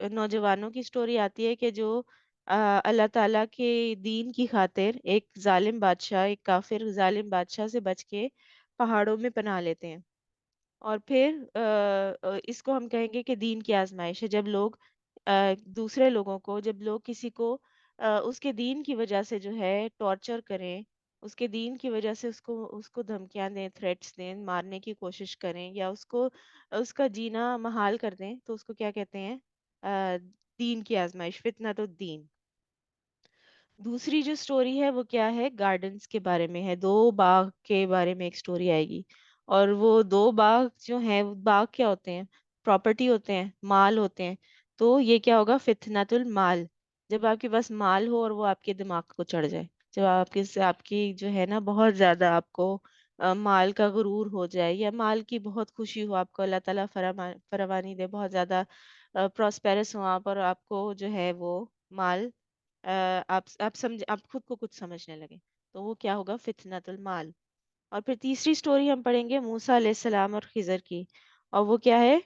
نوجوانوں کی سٹوری آتی ہے کہ جو اللہ تعالیٰ کے دین کی خاطر ایک ظالم بادشاہ، ایک کافر ظالم بادشاہ سے بچ کے پہاڑوں میں پناہ لیتے ہیں. اور پھر اس کو ہم کہیں گے کہ دین کی آزمائش ہے. جب لوگ دوسرے لوگوں کو، جب لوگ کسی کو اس کے دین کی وجہ سے جو ہے ٹارچر کریں، اس کے دین کی وجہ سے اس کو دھمکیاں دیں، تھریٹس دیں، مارنے کی کوشش کریں، یا اس کا جینا محال کر دیں، تو اس کو کیا کہتے ہیں؟ آ، دین کی آزمائش، فتنۃ الدین. دوسری جو سٹوری ہے وہ کیا ہے؟ گارڈنز کے بارے میں ہے. دو باغ کے بارے میں ایک سٹوری آئے گی. اور وہ دو باغ جو ہیں، باغ کیا ہوتے ہیں؟ پراپرٹی ہوتے ہیں، مال ہوتے ہیں. تو یہ کیا ہوگا؟ فتنۃ المال. جب آپ کے پاس مال ہو اور وہ آپ کے دماغ کو چڑھ جائے، جب آپ کی جو ہے نا بہت زیادہ آپ کو مال کا غرور ہو جائے، یا مال کی بہت خوشی ہو آپ کو، اللہ تعالیٰ فراوانی دے، بہت زیادہ پراسپیرس ہو آپ، اور آپ کو جو ہے وہ مال آپ خود کو کچھ سمجھنے لگے، تو وہ کیا ہوگا؟ فتنۃ المال. اور پھر تیسری سٹوری ہم پڑھیں گے موسیٰ علیہ السلام اور خضر کی. اور وہ کیا ہے؟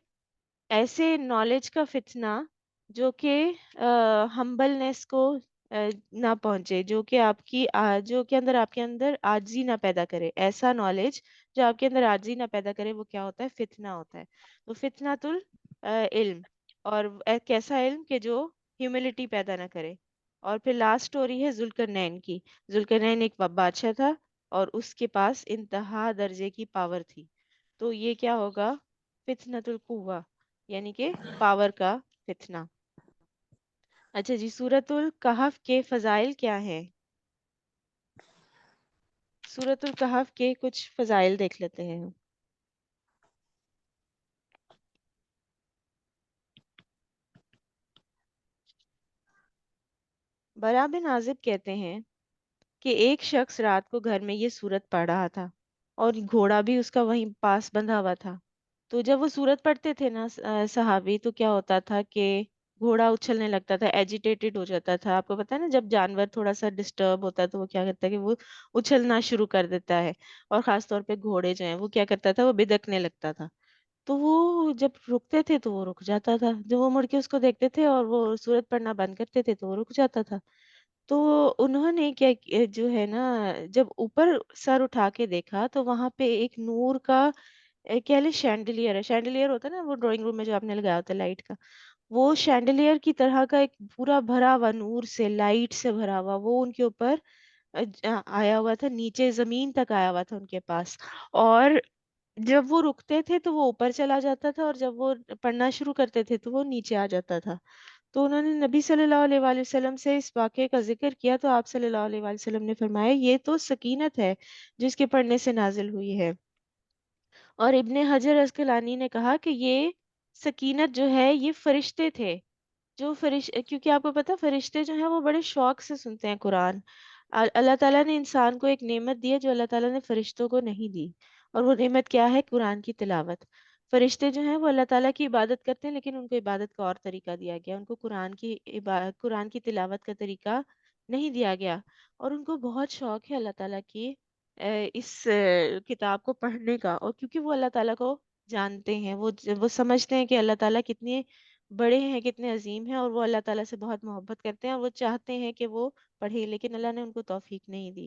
ایسے نالج کا فتنہ جو کہ ہمبلنس کو نہ پہنچے، جو کہ آپ کی جو کہ آپ کے اندر عاجزی نہ پیدا کرے. ایسا نالج جو آپ کے اندر عاجزی نہ پیدا کرے، وہ کیا ہوتا ہے؟ فتنہ ہوتا ہے. تو فتنۃ العلم. اور ایک ایسا علم کہ جو ہیوملٹی پیدا نہ کرے. اور پھر لاسٹ سٹوری ہے ذوالقرنین کی. ذوالقرنین ایک بادشاہ تھا، اور اس کے پاس انتہا درجے کی پاور تھی. تو یہ کیا ہوگا؟ فتنۃ القوہ، یعنی کہ پاور کا فتنہ. اچھا جی، سورۃ الکہف کے فضائل کیا ہیں؟ سورۃ الکہف کے کچھ فضائل دیکھ لیتے ہیں ہم. برا بن عازب کہتے ہیں کہ ایک شخص رات کو گھر میں یہ سورت پڑھ رہا تھا، اور گھوڑا بھی اس کا وہیں پاس بندھا ہوا تھا. تو جب وہ سورت پڑھتے تھے نا صحابی، تو کیا ہوتا تھا کہ گھوڑا اچھلنے لگتا تھا، ایجیٹیٹڈ ہو جاتا تھا. آپ کو پتا ہے نا، جب جانور تھوڑا سا ڈسٹرب ہوتا ہے تو وہ کیا کرتا ہے کہ وہ اچھلنا شروع کر دیتا ہے. اور خاص طور پہ گھوڑے جو ہیں، وہ کیا کرتا تھا؟ وہ بدکنے لگتا تھا. تو وہ جب رکتے تھے تو وہ رک جاتا تھا، جب وہ مڑ کے اس کو دیکھتے تھے اور وہ سورت پڑھنا بند کرتے تھے تو وہ رک جاتا تھا. تو انہوں نے جو ہے نا، جب اوپر سر اٹھا کے دیکھا تو وہاں پہ ایک نور کا کہہ لیں شینڈلیئر ہے. شینڈلیئر ہوتا ہے نا وہ ڈرائنگ روم میں جو آپ نے لگایا ہوتا ہے لائٹ کا، وہ شینڈلیئر کی طرح کا ایک پورا بھرا ہوا، نور سے، لائٹ سے بھرا ہوا، وہ ان کے اوپر آیا ہوا تھا، نیچے زمین تک آیا ہوا تھا ان کے پاس. اور جب وہ رکتے تھے تو وہ اوپر چلا جاتا تھا، اور جب وہ پڑھنا شروع کرتے تھے تو وہ نیچے آ جاتا تھا. تو انہوں نے نبی صلی اللہ علیہ وآلہ وسلم سے اس واقعے کا ذکر کیا، تو آپ صلی اللہ علیہ وآلہ وسلم نے فرمایا یہ تو سکینت ہے جس کے پڑھنے سے نازل ہوئی ہے. اور ابن حجر اسقلانی نے کہا کہ یہ سکینت جو ہے یہ فرشتے تھے، کیونکہ آپ کو پتا فرشتے جو ہیں وہ بڑے شوق سے سنتے ہیں قرآن. اللہ تعالیٰ نے انسان کو ایک نعمت دی ہے جو اللہ تعالیٰ نے فرشتوں کو نہیں دی، اور وہ نعمت کیا ہے؟ قرآن کی تلاوت. فرشتے جو ہیں وہ اللہ تعالیٰ کی عبادت کرتے ہیں، لیکن ان کو عبادت کا اور طریقہ دیا گیا، ان کو قرآن کی تلاوت کا طریقہ نہیں دیا گیا. اور ان کو بہت شوق ہے اللہ تعالیٰ کی اس کتاب کو پڑھنے کا. اور کیونکہ وہ اللہ تعالیٰ کو جانتے ہیں، وہ سمجھتے ہیں کہ اللہ تعالیٰ کتنے بڑے ہیں، کتنے عظیم ہیں، اور وہ اللہ تعالیٰ سے بہت محبت کرتے ہیں، اور وہ چاہتے ہیں کہ وہ پڑھے، لیکن اللہ نے ان کو توفیق نہیں دی.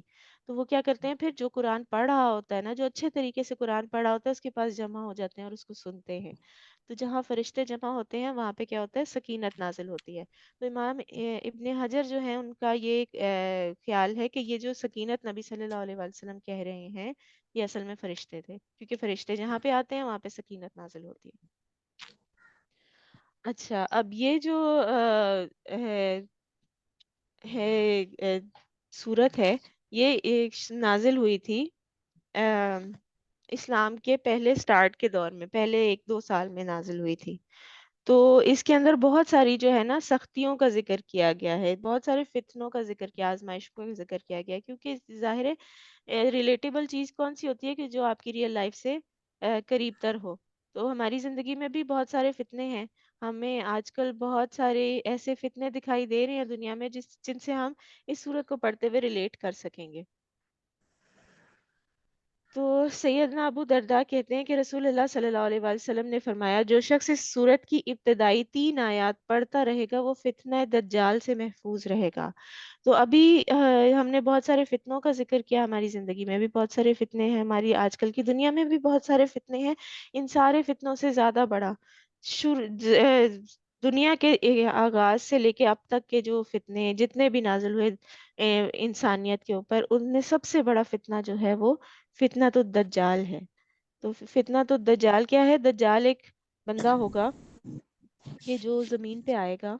تو وہ کیا کرتے ہیں؟ پھر جو قرآن پڑھ رہا ہوتا ہے نا، جو اچھے طریقے سے قرآن پڑھ رہا ہوتا ہے، اس کے پاس جمع ہو جاتے ہیں اور اس کو سنتے ہیں. تو جہاں فرشتے جمع ہوتے ہیں وہاں پہ کیا ہوتا ہے؟ سکینت نازل ہوتی ہے. تو امام ابن حجر جو ہیں ان کا یہ خیال ہے کہ یہ جو سکینت نبی صلی اللہ علیہ وآلہ وسلم کہہ رہے ہیں، یہ اصل میں فرشتے تھے، کیونکہ فرشتے جہاں پہ آتے ہیں وہاں پہ سکینت نازل ہوتی ہے. اچھا، اب یہ جو ہے سورت ہے، یہ ایک نازل ہوئی تھی اسلام کے پہلے سٹارٹ کے دور میں، پہلے 1-2 سال میں نازل ہوئی تھی. تو اس کے اندر بہت ساری جو ہے نا سختیوں کا ذکر کیا گیا ہے، بہت سارے فتنوں کا ذکر کیا، آزمائشوں کا ذکر کیا گیا ہے. کیونکہ ظاہر ہے ریلیٹیبل چیز کون سی ہوتی ہے کہ جو آپ کی ریئل لائف سے قریب تر ہو. تو ہماری زندگی میں بھی بہت سارے فتنے ہیں. ہمیں آج کل بہت سارے ایسے فتنے دکھائی دے رہے ہیں دنیا میں جن سے ہم اس صورت کو پڑھتے ہوئے ریلیٹ کر سکیں گے. تو سیدنا ابو درداء کہتے ہیں کہ رسول اللہ صلی اللہ علیہ وآلہ وسلم نے فرمایا، جو شخص اس سورت کی ابتدائی 3 آیات پڑھتا رہے گا وہ فتنہ دجال سے محفوظ رہے گا۔ تو ابھی ہم نے بہت سارے فتنوں کا ذکر کیا، ہماری زندگی میں بھی بہت سارے فتنے ہیں، ہماری آج کل کی دنیا میں بھی بہت سارے فتنے ہیں۔ ان سارے فتنوں سے زیادہ بڑا دنیا کے آغاز سے لے کے اب تک کے جو فتنے جتنے بھی نازل ہوئے انسانیت کے اوپر، ان میں سب سے بڑا فتنہ جو ہے وہ فتنہ الدجال ہے۔ تو فتنہ الدجال کیا ہے؟ دجال ایک بندہ ہوگا کہ جو زمین پہ آئے گا،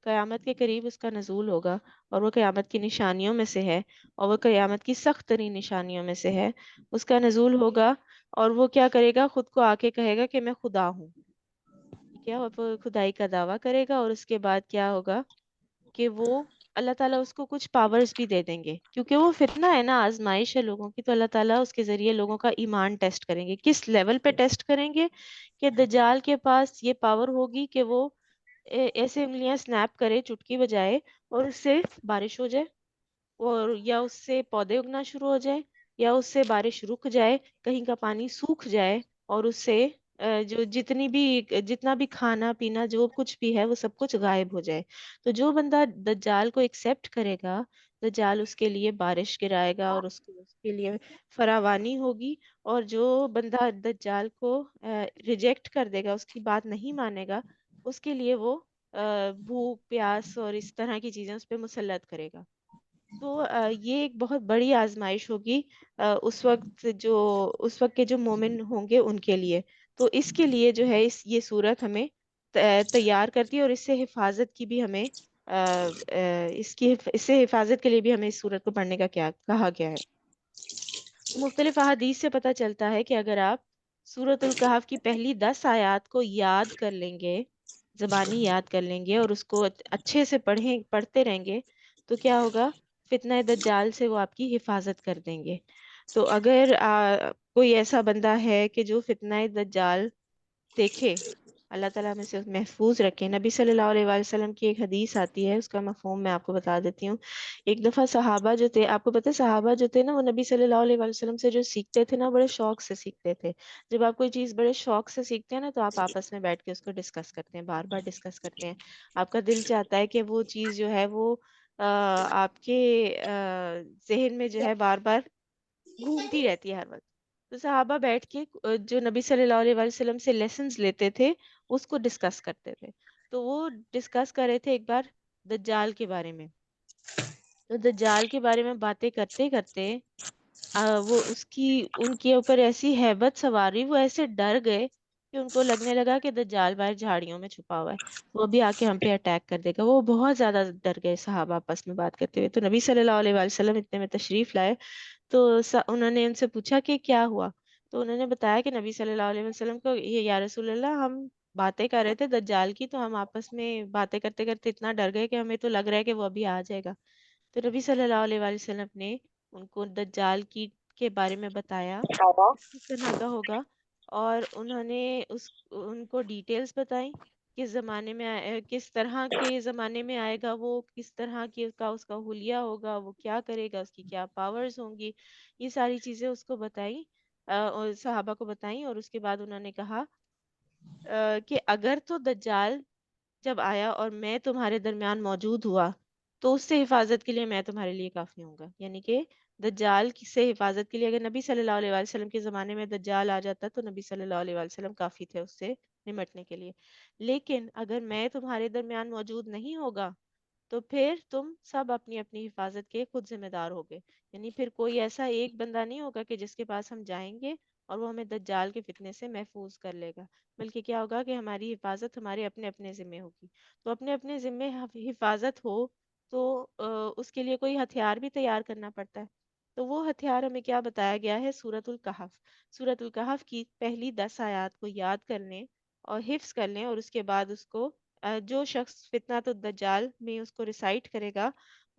قیامت کے قریب اس کا نزول ہوگا، اور وہ قیامت کی نشانیوں میں سے ہے، اور وہ قیامت کی سخت ترین نشانیوں میں سے ہے۔ اس کا نزول ہوگا اور وہ کیا کرے گا؟ خود کو آ کے کہے گا کہ میں خدا ہوں، ٹھیک ہے؟ اور وہ خدائی کا دعویٰ کرے گا، اور اس کے بعد کیا ہوگا کہ وہ اللہ تعالیٰ اس کو کچھ پاورز بھی دے دیں گے، کیونکہ وہ فتنہ ہے نا، آزمائش ہے لوگوں کی، تو اللہ تعالیٰ اس کے ذریعے لوگوں کا ایمان ٹیسٹ کریں گے۔ کس لیول پہ ٹیسٹ کریں گے؟ کہ دجال کے پاس یہ پاور ہوگی کہ وہ ایسے انگلیاں سنیپ کرے چٹکی بجائے اور اس سے بارش ہو جائے، اور یا اس سے پودے اگنا شروع ہو جائے، یا اس سے بارش رک جائے، کہیں کا پانی سوکھ جائے، اور اس سے جو جتنا بھی کھانا پینا جو کچھ بھی ہے وہ سب کچھ غائب ہو جائے۔ تو جو بندہ دجال کو ایکسیپٹ کرے گا، دجال اس کے لیے بارش گرائے گا، اور اس کے لیے فراوانی ہوگی۔ اور جو بندہ دجال کو ریجیکٹ کر دے گا، اس کی بات نہیں مانے گا، اس کے لیے وہ بھوک پیاس اور اس طرح کی چیزیں اس پہ مسلط کرے گا۔ تو یہ ایک بہت بڑی آزمائش ہوگی اس وقت کے جو مومن ہوں گے ان کے لیے۔ تو اس کے لیے جو ہے یہ صورت ہمیں تیار کرتی ہے، اور اس سے حفاظت کی بھی ہمیں اس سے حفاظت کے لیے بھی ہمیں اس صورت کو پڑھنے کا کیا کہا گیا ہے۔ مختلف احادیث سے پتہ چلتا ہے کہ اگر آپ سورۃ الکہف کی پہلی 10 آیات کو یاد کر لیں گے، زبانی یاد کر لیں گے، اور اس کو اچھے سے پڑھتے رہیں گے، تو کیا ہوگا؟ فتنہ دجال سے وہ آپ کی حفاظت کر دیں گے۔ تو اگر کوئی ایسا بندہ ہے کہ جو فتنہ دجال دیکھے، اللہ تعالیٰ ہمیں سے محفوظ رکھے۔ نبی صلی اللہ علیہ وآلہ وسلم کی ایک حدیث آتی ہے، اس کا مفہوم میں آپ کو بتا دیتی ہوں۔ ایک دفعہ صحابہ جو تھے، آپ کو پتہ ہے صحابہ جو تھے نا، وہ نبی صلی اللہ علیہ وآلہ وسلم سے جو سیکھتے تھے نا، بڑے شوق سے سیکھتے تھے۔ جب آپ کوئی چیز بڑے شوق سے سیکھتے ہیں نا، تو آپ آپس میں بیٹھ کے اس کو ڈسکس کرتے ہیں، بار بار ڈسکس کرتے ہیں۔ آپ کا دل چاہتا ہے کہ وہ چیز جو ہے وہ آپ کے ذہن میں جو ہے بار بار گھومتی رہتی ہے ہر وقت۔ تو صحابہ بیٹھ کے جو نبی صلی اللہ علیہ وآلہ وسلم سے لیسنز لیتے تھے، اس کو ڈسکس کرتے تھے۔ تو وہ ڈسکس کر رہے تھے ایک بار دجال کے بارے میں۔ تو دجال کے بارے میں باتیں کرتے کرتے وہ ان کے اوپر ایسی ہیبت سواری، وہ ایسے ڈر گئے کہ ان کو لگنے لگا کہ دجال باہر جھاڑیوں میں چھپا ہوا ہے، وہ بھی آ کے ہم پہ اٹیک کر دے گا۔ وہ بہت زیادہ ڈر گئے صحابہ آپس میں بات کرتے ہوئے۔ تو نبی صلی اللہ علیہ وآلہ وسلم اتنے میں تشریف لائے، تو انہوں نے ان سے پوچھا کہ کیا ہوا؟ تو انہوں نے بتایا کہ نبی صلی اللہ علیہ وسلم کو، یہ یا رسول اللہ، ہم باتیں کر رہے تھے دجال کی، تو ہم آپس میں باتیں کرتے کرتے اتنا ڈر گئے کہ ہمیں تو لگ رہا ہے کہ وہ ابھی آ جائے گا۔ تو نبی صلی اللہ علیہ وآلہ وسلم نے ان کو دجال کے بارے میں بتایا کہ کس طرح کا ہوگا، اور انہوں نے ان کو ڈیٹیلز بتائیں، کس زمانے میں کس طرح کے زمانے میں آئے گا وہ، کس طرح کی اس کا حلیہ ہوگا، وہ کیا کرے گا، اس کی کیا پاورز ہوں گی، یہ ساری چیزیں اس کو بتائیں، اور صحابہ کو بتائیں۔ اور اس کے بعد انہوں نے کہا کہ اگر تو دجال جب آیا اور میں تمہارے درمیان موجود ہوا، تو اس سے حفاظت کے لیے میں تمہارے لیے کافی ہوں گا۔ یعنی کہ دجال سے حفاظت کے لیے اگر نبی صلی اللہ علیہ وآلہ وسلم کے زمانے میں دجال آ جاتا، تو نبی صلی اللہ علیہ وآلہ وسلم کافی تھے اس سے نمٹنے کے لیے۔ لیکن اگر میں تمہارے درمیان موجود نہیں ہوگا، تو پھر تم سب اپنی اپنی حفاظت کے خود ذمہ دار ہوگے۔ یعنی پھر کوئی ایسا ایک بندہ نہیں ہوگا کہ جس کے پاس ہم جائیں گے اور وہ ہمیں دجال کے فتنے سے محفوظ کر لے گا، بلکہ کیا ہوگا کہ ہماری حفاظت ہمارے اپنے اپنے ذمے ہوگی۔ تو اپنے اپنے ذمے حفاظت ہو تو اس کے لیے کوئی ہتھیار بھی تیار کرنا پڑتا ہے۔ تو وہ ہتھیار ہمیں کیا بتایا گیا ہے؟ سورۃ الکہف۔ سورۃ الکہف کی پہلی 10 آیات کو یاد کر لیں اور حفظ کر لیں، اور اس کے بعد اس کو جو شخص فتنۃ الدجال میں اس کو ریسائٹ کرے گا،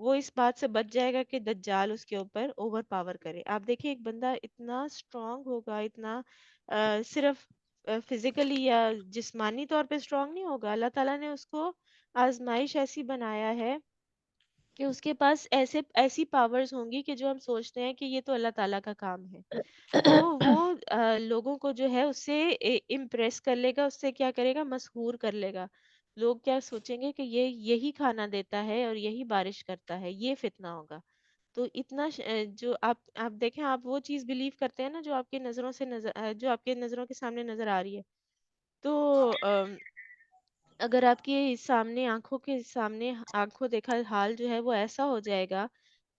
وہ اس بات سے بچ جائے گا کہ دجال اس کے اوپر اوور پاور کرے۔ آپ دیکھیں ایک بندہ اتنا اسٹرانگ ہوگا، اتنا صرف فزیکلی یا جسمانی طور پہ اسٹرانگ نہیں ہوگا، اللہ تعالیٰ نے اس کو آزمائش ایسی بنایا ہے کہ اس کے پاس ایسی پاورز ہوں گی کہ جو ہم سوچتے ہیں کہ یہ تو اللہ تعالیٰ کا کام ہے. تو وہ لوگوں کو جو ہے اس سے امپریس کر لے گا، اس سے کیا کرے گا، مسحور کر لے گا. لوگ کیا سوچیں گے کہ یہ یہی کھانا دیتا ہے اور یہی بارش کرتا ہے، یہ فتنہ ہوگا. تو اتنا جو آپ دیکھیں، آپ وہ چیز بلیو کرتے ہیں نا جو آپ کی نظروں سے جو آپ کے نظروں کے سامنے نظر آ رہی ہے. تو اگر آپ کے سامنے آنکھوں کے سامنے آنکھوں دیکھا حال جو ہے وہ ایسا ہو جائے گا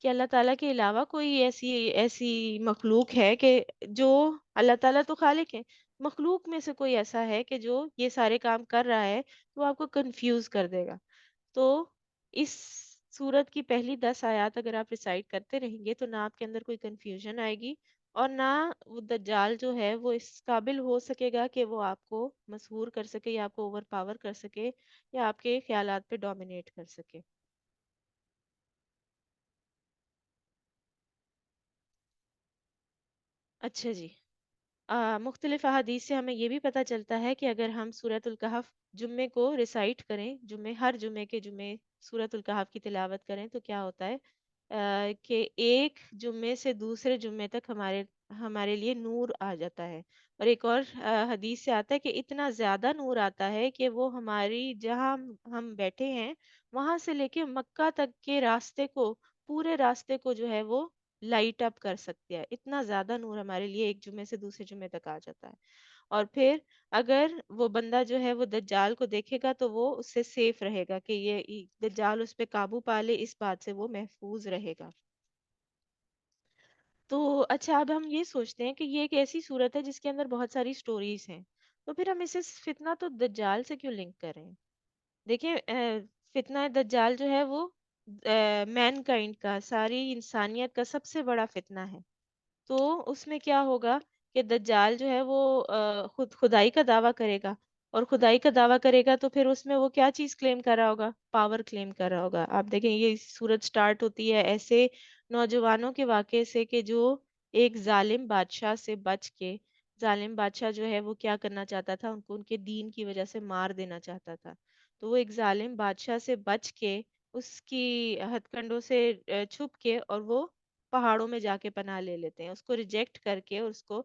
کہ اللہ تعالیٰ کے علاوہ کوئی ایسی ایسی مخلوق ہے کہ جو، اللہ تعالیٰ تو خالق ہے، مخلوق میں سے کوئی ایسا ہے کہ جو یہ سارے کام کر رہا ہے، تو آپ کو کنفیوز کر دے گا. تو اس سورت کی پہلی 10 آیات اگر آپ ریسائٹ کرتے رہیں گے تو نہ آپ کے اندر کوئی کنفیوژن آئے گی، اور نہ وہ دجال جو ہے وہ اس قابل ہو سکے گا کہ وہ آپ کو مسحور کر سکے یا آپ کو اوور پاور کر سکے یا آپ کے خیالات پہ ڈومینیٹ کر سکے. اچھا جی. مختلف احادیث سے ہمیں یہ بھی پتہ چلتا ہے کہ اگر ہم سورۃ الکہف جمعے کو ریسائٹ کریں، ہر جمعے کے جمعے سورۃ الکہف کی تلاوت کریں، تو کیا ہوتا ہے کہ ایک جمعے سے دوسرے جمعے تک ہمارے لیے نور آ جاتا ہے. اور ایک اور حدیث سے آتا ہے کہ اتنا زیادہ نور آتا ہے کہ وہ ہماری جہاں ہم بیٹھے ہیں وہاں سے لے کے مکہ تک کے راستے کو، پورے راستے کو جو ہے وہ لائٹ اپ کر سکتے ہیں. اتنا زیادہ نور ہمارے لیے ایک جمعے سے دوسرے جمعے تک آ جاتا ہے. اور پھر اگر وہ بندہ جو ہے وہ دجال کو دیکھے گا تو وہ اس سے سیف رہے گا کہ یہ دجال اس پہ قابو پا لے، اس بات سے وہ محفوظ رہے گا. تو اچھا، اب ہم یہ سوچتے ہیں کہ یہ ایک ایسی صورت ہے جس کے اندر بہت ساری سٹوریز ہیں، تو پھر ہم اسے فتنہ تو دجال سے کیوں لنک کریں؟ دیکھیں، فتنہ دجال جو ہے وہ مین کائنڈ کا، ساری انسانیت کا سب سے بڑا فتنہ ہے. تو اس میں کیا ہوگا کہ دجال جو ہے وہ خود خدائی کا دعویٰ کرے گا، اور خدائی کا دعویٰ کرے گا تو پھر اس میں وہ کیا چیز کلیم کر رہا ہوگا؟ پاور کلیم کر رہا ہوگا. آپ دیکھیں یہ صورت سٹارٹ ہوتی ہے ایسے نوجوانوں کے واقعے سے کہ جو ایک ظالم بادشاہ سے بچ کے، ظالم بادشاہ جو ہے وہ کیا کرنا چاہتا تھا، ان کو ان کے دین کی وجہ سے مار دینا چاہتا تھا. تو وہ ایک ظالم بادشاہ سے بچ کے، اس کی ہتھ کنڈوں سے چھپ کے، اور وہ پہاڑوں میں جا کے پناہ لے لیتے ہیں. اس کو ریجیکٹ کر کے، اس کو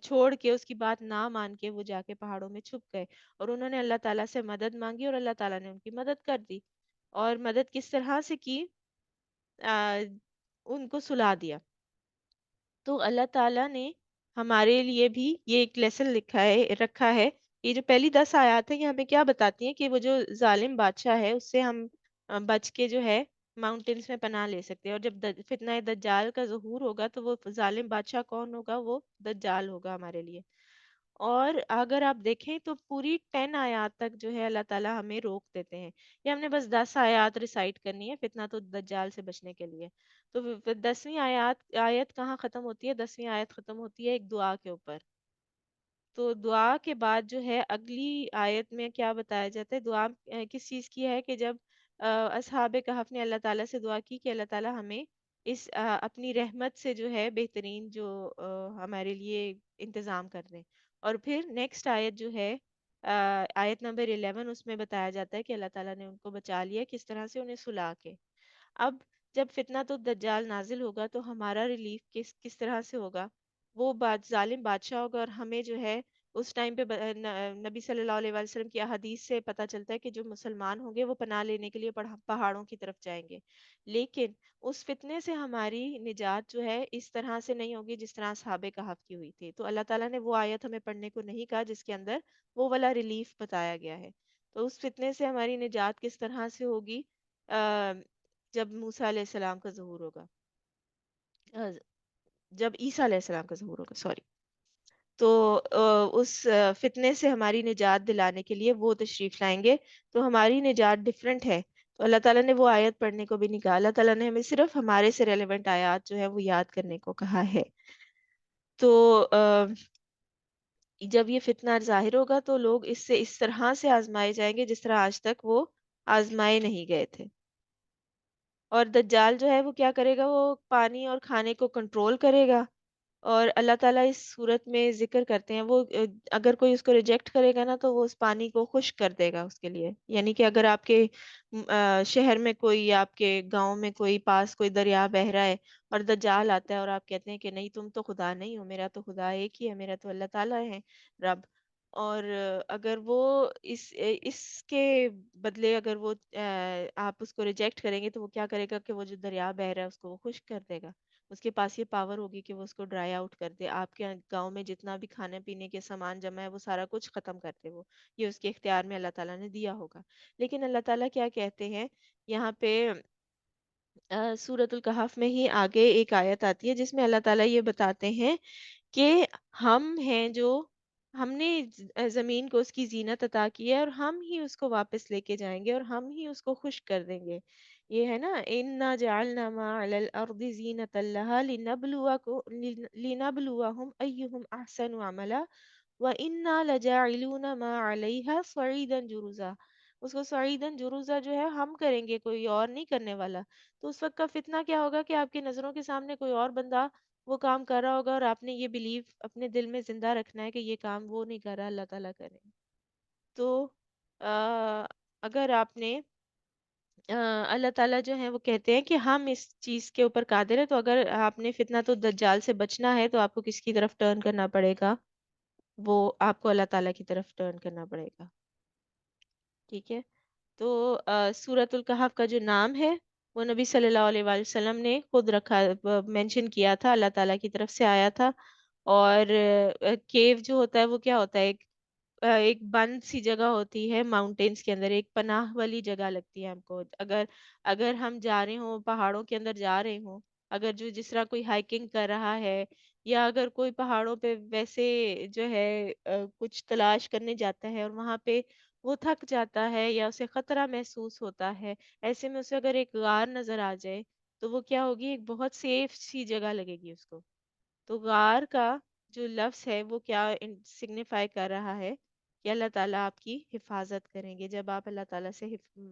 چھوڑ کے، اس کی بات نہ مان کے وہ جا کے پہاڑوں میں چھپ گئے، اور انہوں نے اللہ تعالیٰ سے مدد مانگی اور اللہ تعالیٰ نے ان کی مدد کر دی. اور مدد کس طرح سے کی؟ آ، ان کو سلا دیا. تو اللہ تعالیٰ نے ہمارے لیے بھی یہ ایک لیسن رکھا ہے. یہ جو پہلی 10 آیات ہیں یہ ہمیں کیا بتاتی ہیں کہ وہ جو ظالم بادشاہ ہے اس سے ہم بچ کے جو ہے ماؤنٹینس میں پناہ لے سکتے ہیں. اور جب فتنہ دجال کا ظہور ہوگا تو وہ ظالم بادشاہ کون ہوگا؟ وہ دجال ہوگا ہمارے لیے. اور اگر آپ دیکھیں تو پوری 10 آیات تک جو ہے اللہ تعالیٰ ہمیں روک دیتے ہیں. یہ ہم نے بس 10 آیات ریسائٹ کرنی ہے فتنہ تو دجال سے بچنے کے لیے. تو 10ویں آیت کہاں ختم ہوتی ہے؟ 10ویں آیت ختم ہوتی ہے ایک دعا کے اوپر. تو دعا کے بعد جو ہے اگلی آیت میں کیا بتایا جاتا ہے؟ دعا کس چیز کی ہے کہ جب اصحاب کہف نے اللہ تعالیٰ سے دعا کی کہ اللہ تعالیٰ ہمیں اس اپنی رحمت سے جو ہے بہترین جو ہمارے لیے انتظام کر دیں. اور پھر نیکسٹ آیت جو ہے آیت نمبر 11، اس میں بتایا جاتا ہے کہ اللہ تعالیٰ نے ان کو بچا لیا، کس طرح سے؟ انہیں سلا کے. اب جب فتنہ تو دجال نازل ہوگا تو ہمارا ریلیف کس طرح سے ہوگا؟ وہ ظالم بادشاہ ہوگا، اور ہمیں جو ہے اس ٹائم پہ نبی صلی اللہ علیہ وسلم کی احادیث سے پتہ چلتا ہے کہ جو مسلمان ہوں گے وہ پناہ لینے کے لیے پہاڑوں کی طرف جائیں گے. لیکن اس فتنے سے ہماری نجات جو ہے اس طرح سے نہیں ہوگی جس طرح اصحاب کہف کی ہوئی تھی. تو اللہ تعالیٰ نے وہ آیت ہمیں پڑھنے کو نہیں کہا جس کے اندر وہ والا ریلیف بتایا گیا ہے. تو اس فتنے سے ہماری نجات کس طرح سے ہوگی؟ جب موسیٰ علیہ السلام کا ظہور ہوگا، آ، جب عیسیٰ علیہ السلام کا ظہور ہوگا، سوری. تو اس فتنے سے ہماری نجات دلانے کے لیے وہ تشریف لائیں گے. تو ہماری نجات ڈیفرنٹ ہے. تو اللہ تعالیٰ نے وہ آیت پڑھنے کو بھی نہیں کہا. اللہ تعالیٰ نے ہمیں صرف ہمارے سے ریلیونٹ آیات جو ہے وہ یاد کرنے کو کہا ہے. تو جب یہ فتنہ ظاہر ہوگا تو لوگ اس سے اس طرح سے آزمائے جائیں گے جس طرح آج تک وہ آزمائے نہیں گئے تھے. اور دجال جو ہے وہ کیا کرے گا؟ وہ پانی اور کھانے کو کنٹرول کرے گا، اور اللہ تعالیٰ اس صورت میں ذکر کرتے ہیں وہ اگر کوئی اس کو ریجیکٹ کرے گا نا تو وہ اس پانی کو خشک کر دے گا اس کے لیے. یعنی کہ اگر آپ کے شہر میں کوئی یا آپ کے گاؤں میں کوئی پاس کوئی دریا بہ رہا ہے اور دجال آتا ہے اور آپ کہتے ہیں کہ نہیں تم تو خدا نہیں ہو، میرا تو خدا ایک ہی ہے، میرا تو اللہ تعالیٰ ہے رب. اور اگر وہ اس کے بدلے اگر وہ آپ اس کو ریجیکٹ کریں گے تو وہ کیا کرے گا کہ وہ جو دریا بہ رہا ہے اس کو وہ خشک کر دے گا. اس کے پاس یہ پاور ہوگی کہ وہ اس کو ڈرائی آؤٹ کر دے. آپ کے گاؤں میں جتنا بھی کھانے پینے کے سامان جمع ہے وہ سارا کچھ ختم کر دے. وہ یہ اس کے اختیار میں اللہ تعالیٰ نے دیا ہوگا. لیکن اللہ تعالیٰ کیا کہتے ہیں یہاں پہ سورۃ الکہف میں ہی آگے ایک آیت آتی ہے جس میں اللہ تعالیٰ یہ بتاتے ہیں کہ ہم ہیں جو ہم نے زمین کو اس کی زینت عطا کی ہے اور ہم ہی اس کو واپس لے کے جائیں گے اور ہم ہی اس کو خشک کر دیں گے. یہ ہے نا اِنَّا جَعَلْنَا مَا عَلَى الْأَرْضِ زِينَةً لَهَا لِنَبْلُوَهُمْ أَيُّهُمْ أَحْسَنُ عَمَلًا وَإِنَّا لَجَاعِلُونَ مَا عَلَيْهَا صَعِيدًا جُرُزًا. اس کو صعیدن جروزہ جو ہے ہم کریں گے، کوئی اور نہیں کرنے والا. تو اس وقت کا فتنہ کیا ہوگا کہ آپ کی نظروں کے سامنے کوئی اور بندہ وہ کام کر رہا ہوگا اور آپ نے یہ بلیو اپنے دل میں زندہ رکھنا ہے کہ یہ کام وہ نہیں کر رہا، اللہ تعالیٰ کرے. تو اگر آپ نے اللہ تعالیٰ جو ہے وہ کہتے ہیں کہ ہم اس چیز کے اوپر قادر ہے، تو اگر آپ نے فتنہ تو دجال سے بچنا ہے تو آپ کو کس کی طرف ٹرن کرنا پڑے گا؟ وہ آپ کو اللہ تعالیٰ کی طرف ٹرن کرنا پڑے گا. ٹھیک ہے. تو سورۃ الکہف کا جو نام ہے وہ نبی صلی اللہ علیہ وآلہ وسلم نے خود رکھا مینشن کیا تھا، اللہ تعالیٰ کی طرف سے آیا تھا. اور کیو جو ہوتا ہے وہ کیا ہوتا ہے؟ ایک بند سی جگہ ہوتی ہے ماؤنٹینس کے اندر، ایک پناہ والی جگہ لگتی ہے ہم کو. اگر ہم جا رہے ہوں پہاڑوں کے اندر جا رہے ہوں، اگر جس طرح کوئی ہائکنگ کر رہا ہے یا اگر کوئی پہاڑوں پہ ویسے جو ہے کچھ تلاش کرنے جاتا ہے اور وہاں پہ وہ تھک جاتا ہے یا اسے خطرہ محسوس ہوتا ہے، ایسے میں اسے اگر ایک غار نظر آ جائے تو وہ کیا ہوگی؟ ایک بہت سیف سی جگہ لگے گی اس کو. تو غار کا جو لفظ ہے وہ کیا سگنیفائی کر رہا ہے کہ اللہ تعالیٰ آپ کی حفاظت کریں گے. جب آپ اللہ تعالیٰ سے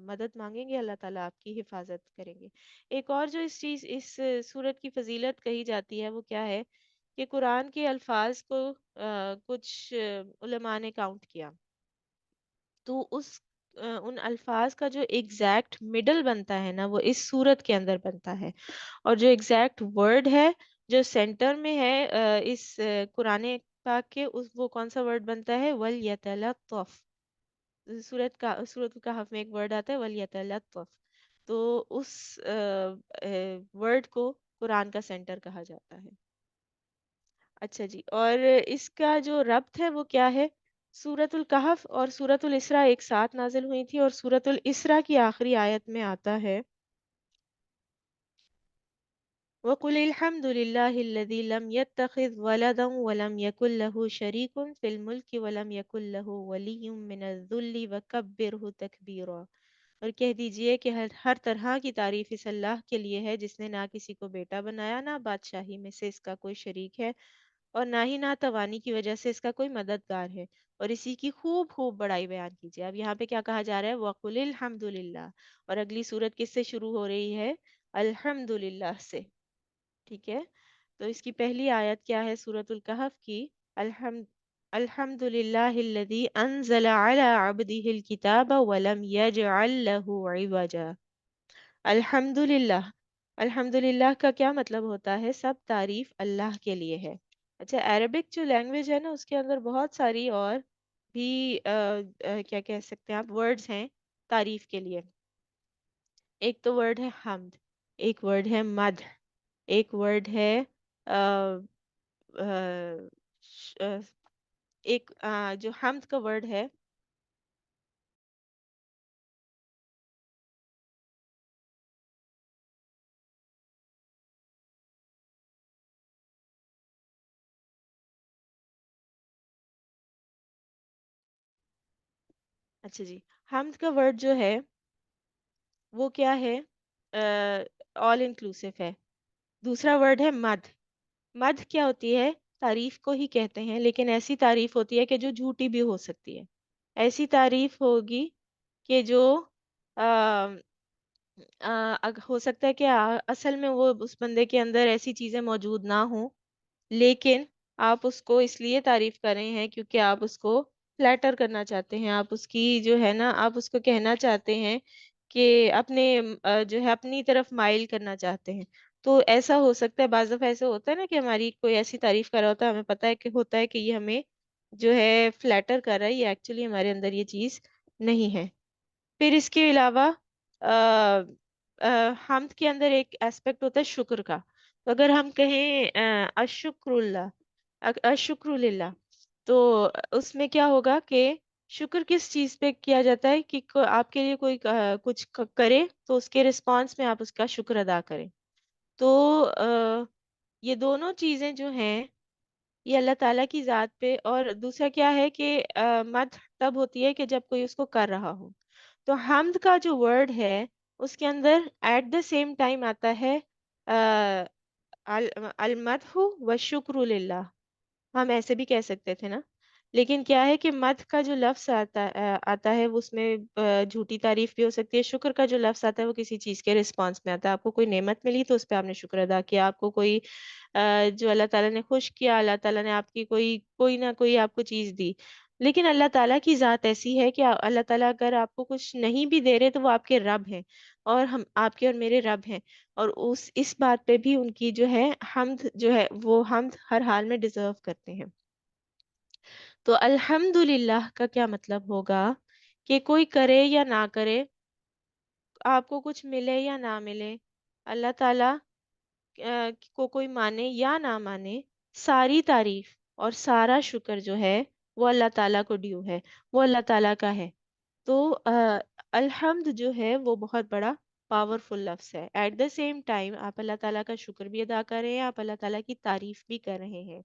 مدد مانگیں گے اللہ تعالیٰ آپ کی حفاظت کریں گے. ایک اور جو اس صورت کی فضیلت کہی جاتی ہے وہ کیا ہے کہ قرآن کے الفاظ کو کچھ علماء نے کاؤنٹ کیا تو ان الفاظ کا جو ایگزیکٹ مڈل بنتا ہے نا وہ اس صورت کے اندر بنتا ہے. اور جو ایگزیکٹ ورڈ ہے جو سینٹر میں ہے اس قرآن پاک کے وہ کون سا ورڈ بنتا ہے؟ وَلْيَتَلَطَّفْ. سورۃ الکہف میں ایک ورڈ آتا ہے وَلْيَتَلَطَّفْ. تو اس ورڈ کو قرآن کا سینٹر کہا جاتا ہے. اچھا جی. اور اس کا جو ربط ہے وہ کیا ہے؟ سورۃ الکہف اور سورۃ الاسراء ایک ساتھ نازل ہوئی تھی اور سورۃ الاسراء کی آخری آیت میں آتا ہے وَقُلِ الْحَمْدُ لِلَّهِ الَّذِي لَمْ يَتَّخِذْ وَلَدًا وَلَمْ يَكُنْ لَهُ شَرِيكٌ فِي الْمُلْكِ وَلَمْ يَكُنْ لَهُ وَلِيٌّ مِّنَ الذُّلِّ وَكَبِّرْهُ تَكْبِيرًا. اور کہہ دیجئے کہ ہر طرح کی تعریف اس اللہ کے لیے ہے جس نے نہ کسی کو بیٹا بنایا، نہ بادشاہی میں سے اس کا کوئی شریک ہے اور نہ ہی ناتوانی کی وجہ سے اس کا کوئی مددگار ہے، اور اسی کی خوب خوب بڑائی بیان کیجیے. اب یہاں پہ کیا کہا جا رہا ہے؟ وَقُلِ الْحَمْدُ لِلَّهِ. اور اگلی سورت کس سے شروع ہو رہی ہے؟ الحمد للہ سے. ٹھیک ہے. تو اس کی پہلی آیت کیا ہے سورۃ الکہف کی؟ الحمد الحمد للہ الذی انزل علی عبدہ الکتاب ولم یجعل لہ عوجا. الحمد للہ. الحمد للہ کا کیا مطلب ہوتا ہے؟ سب تعریف اللہ کے لیے ہے. اچھا، عربک جو لینگویج ہے نا اس کے اندر بہت ساری اور بھی کیا کہہ سکتے ہیں آپ ورڈز ہیں تعریف کے لیے. ایک تو ورڈ ہے حمد، ایک ورڈ ہے مدح، ایک ورڈ ہے آ، آ، ش- آ، ایک جو حمد کا ورڈ ہے اچھا جی، حمد کا ورڈ جو ہے وہ کیا ہے؟ آل انکلوسیو ہے. دوسرا ورڈ ہے مدح. مدح کیا ہوتی ہے؟ تعریف کو ہی کہتے ہیں، لیکن ایسی تعریف ہوتی ہے کہ جو جھوٹی بھی ہو سکتی ہے. ایسی تعریف ہوگی کہ جو ہو سکتا ہے کہ اصل میں وہ اس بندے کے اندر ایسی چیزیں موجود نہ ہوں لیکن آپ اس کو اس لیے تعریف کر رہے ہیں کیونکہ آپ اس کو فلیٹر کرنا چاہتے ہیں، آپ اس کی جو ہے نا آپ اس کو کہنا چاہتے ہیں کہ اپنے جو ہے اپنی طرف مائل کرنا چاہتے ہیں۔ تو ایسا ہو سکتا ہے، بعض دفعہ ایسا ہوتا ہے نا کہ ہماری کوئی ایسی تعریف کر رہا ہوتا ہے، ہمیں پتہ ہے کہ ہوتا ہے کہ یہ ہمیں جو ہے فلیٹر کر رہا ہے، یہ ایکچولی ہمارے اندر یہ چیز نہیں ہے۔ پھر اس کے علاوہ حمد کے اندر ایک ایسپیکٹ ہوتا ہے شکر کا۔ تو اگر ہم کہیں اشکر اللہ، اشکر للہ، تو اس میں کیا ہوگا کہ شکر کس چیز پہ کیا جاتا ہے کہ آپ کے لیے کوئی کچھ کرے تو اس کے رسپانس میں آپ اس کا شکر ادا کریں۔ تو یہ دونوں چیزیں جو ہیں یہ اللہ تعالیٰ کی ذات پہ، اور دوسرا کیا ہے کہ مدح تب ہوتی ہے کہ جب کوئی اس کو کر رہا ہو۔ تو حمد کا جو ورڈ ہے اس کے اندر ایٹ دا سیم ٹائم آتا ہے المدح و شکر للہ، ہم ایسے بھی کہہ سکتے تھے نا۔ لیکن کیا ہے کہ مدح کا جو لفظ آتا ہے وہ اس میں جھوٹی تعریف بھی ہو سکتی ہے، شکر کا جو لفظ آتا ہے وہ کسی چیز کے رسپانس میں آتا ہے۔ آپ کو کوئی نعمت ملی تو اس پہ آپ نے شکر ادا کیا، آپ کو کوئی جو اللہ تعالیٰ نے خوش کیا، اللہ تعالیٰ نے آپ کی کوئی نہ کوئی آپ کو چیز دی۔ لیکن اللہ تعالیٰ کی ذات ایسی ہے کہ اللہ تعالیٰ اگر آپ کو کچھ نہیں بھی دے رہے تو وہ آپ کے رب ہیں، اور ہم آپ کے اور میرے رب ہیں، اور اس بات پہ بھی ان کی جو ہے حمد جو ہے وہ حمد ہر حال میں ڈیزرو کرتے ہیں۔ تو الحمدللہ کا کیا مطلب ہوگا کہ کوئی کرے یا نہ کرے، آپ کو کچھ ملے یا نہ ملے، اللہ تعالیٰ کو کوئی مانے یا نہ مانے، ساری تعریف اور سارا شکر جو ہے وہ اللہ تعالیٰ کو ڈیو ہے، وہ اللہ تعالیٰ کا ہے۔ تو الحمد جو ہے وہ بہت بڑا پاورفل لفظ ہے۔ ایٹ دا سیم ٹائم آپ اللہ تعالیٰ کا شکر بھی ادا کر رہے ہیں، آپ اللہ تعالیٰ کی تعریف بھی کر رہے ہیں،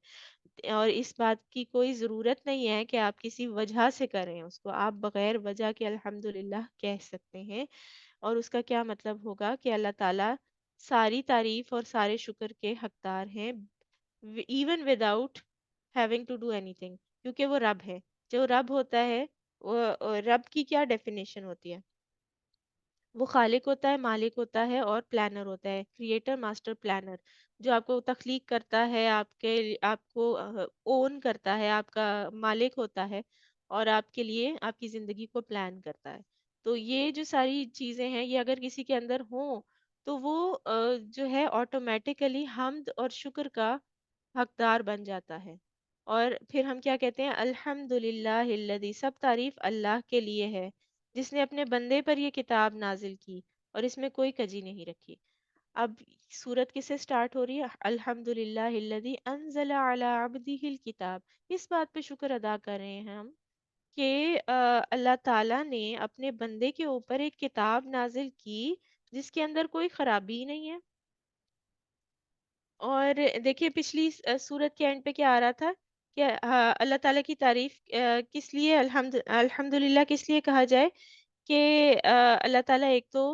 اور اس بات کی کوئی ضرورت نہیں ہے کہ آپ کسی وجہ سے کریں اس کو، آپ بغیر وجہ کے الحمدللہ کہہ سکتے ہیں۔ اور اس کا کیا مطلب ہوگا کہ اللہ تعالیٰ ساری تعریف اور سارے شکر کے حقدار ہیں، even without having to do anything, کیونکہ وہ رب ہے۔ جو رب ہوتا ہے رب کی کیا ڈیفینیشن ہوتی ہے؟ وہ خالق ہوتا ہے، مالک ہوتا ہے، اور پلانر ہوتا ہے، کریٹر، ماسٹر، پلانر، جو آپ کو تخلیق کرتا ہے، آپ کو اون کرتا ہے، آپ کا مالک ہوتا ہے، اور آپ کے لیے آپ کی زندگی کو پلان کرتا ہے۔ تو یہ جو ساری چیزیں ہیں یہ اگر کسی کے اندر ہوں تو وہ جو ہے آٹومیٹیکلی حمد اور شکر کا حقدار بن جاتا ہے۔ اور پھر ہم کیا کہتے ہیں؟ الحمد للہ الذی، سب تعریف اللہ کے لیے ہے جس نے اپنے بندے پر یہ کتاب نازل کی اور اس میں کوئی کجی نہیں رکھی۔ اب سورت کس سے سٹارٹ ہو رہی ہے؟ الحمد للہ الذی انزل علی عبدہ الکتاب۔ اس بات پہ شکر ادا کر رہے ہیں ہم کہ اللہ تعالیٰ نے اپنے بندے کے اوپر ایک کتاب نازل کی جس کے اندر کوئی خرابی نہیں ہے۔ اور دیکھیے پچھلی سورت کے اینڈ پہ کیا آ رہا تھا کہ اللہ تعالیٰ کی تعریف کس لیے الحمدللہ کس لیے کہا جائے کہ اللہ تعالیٰ ایک تو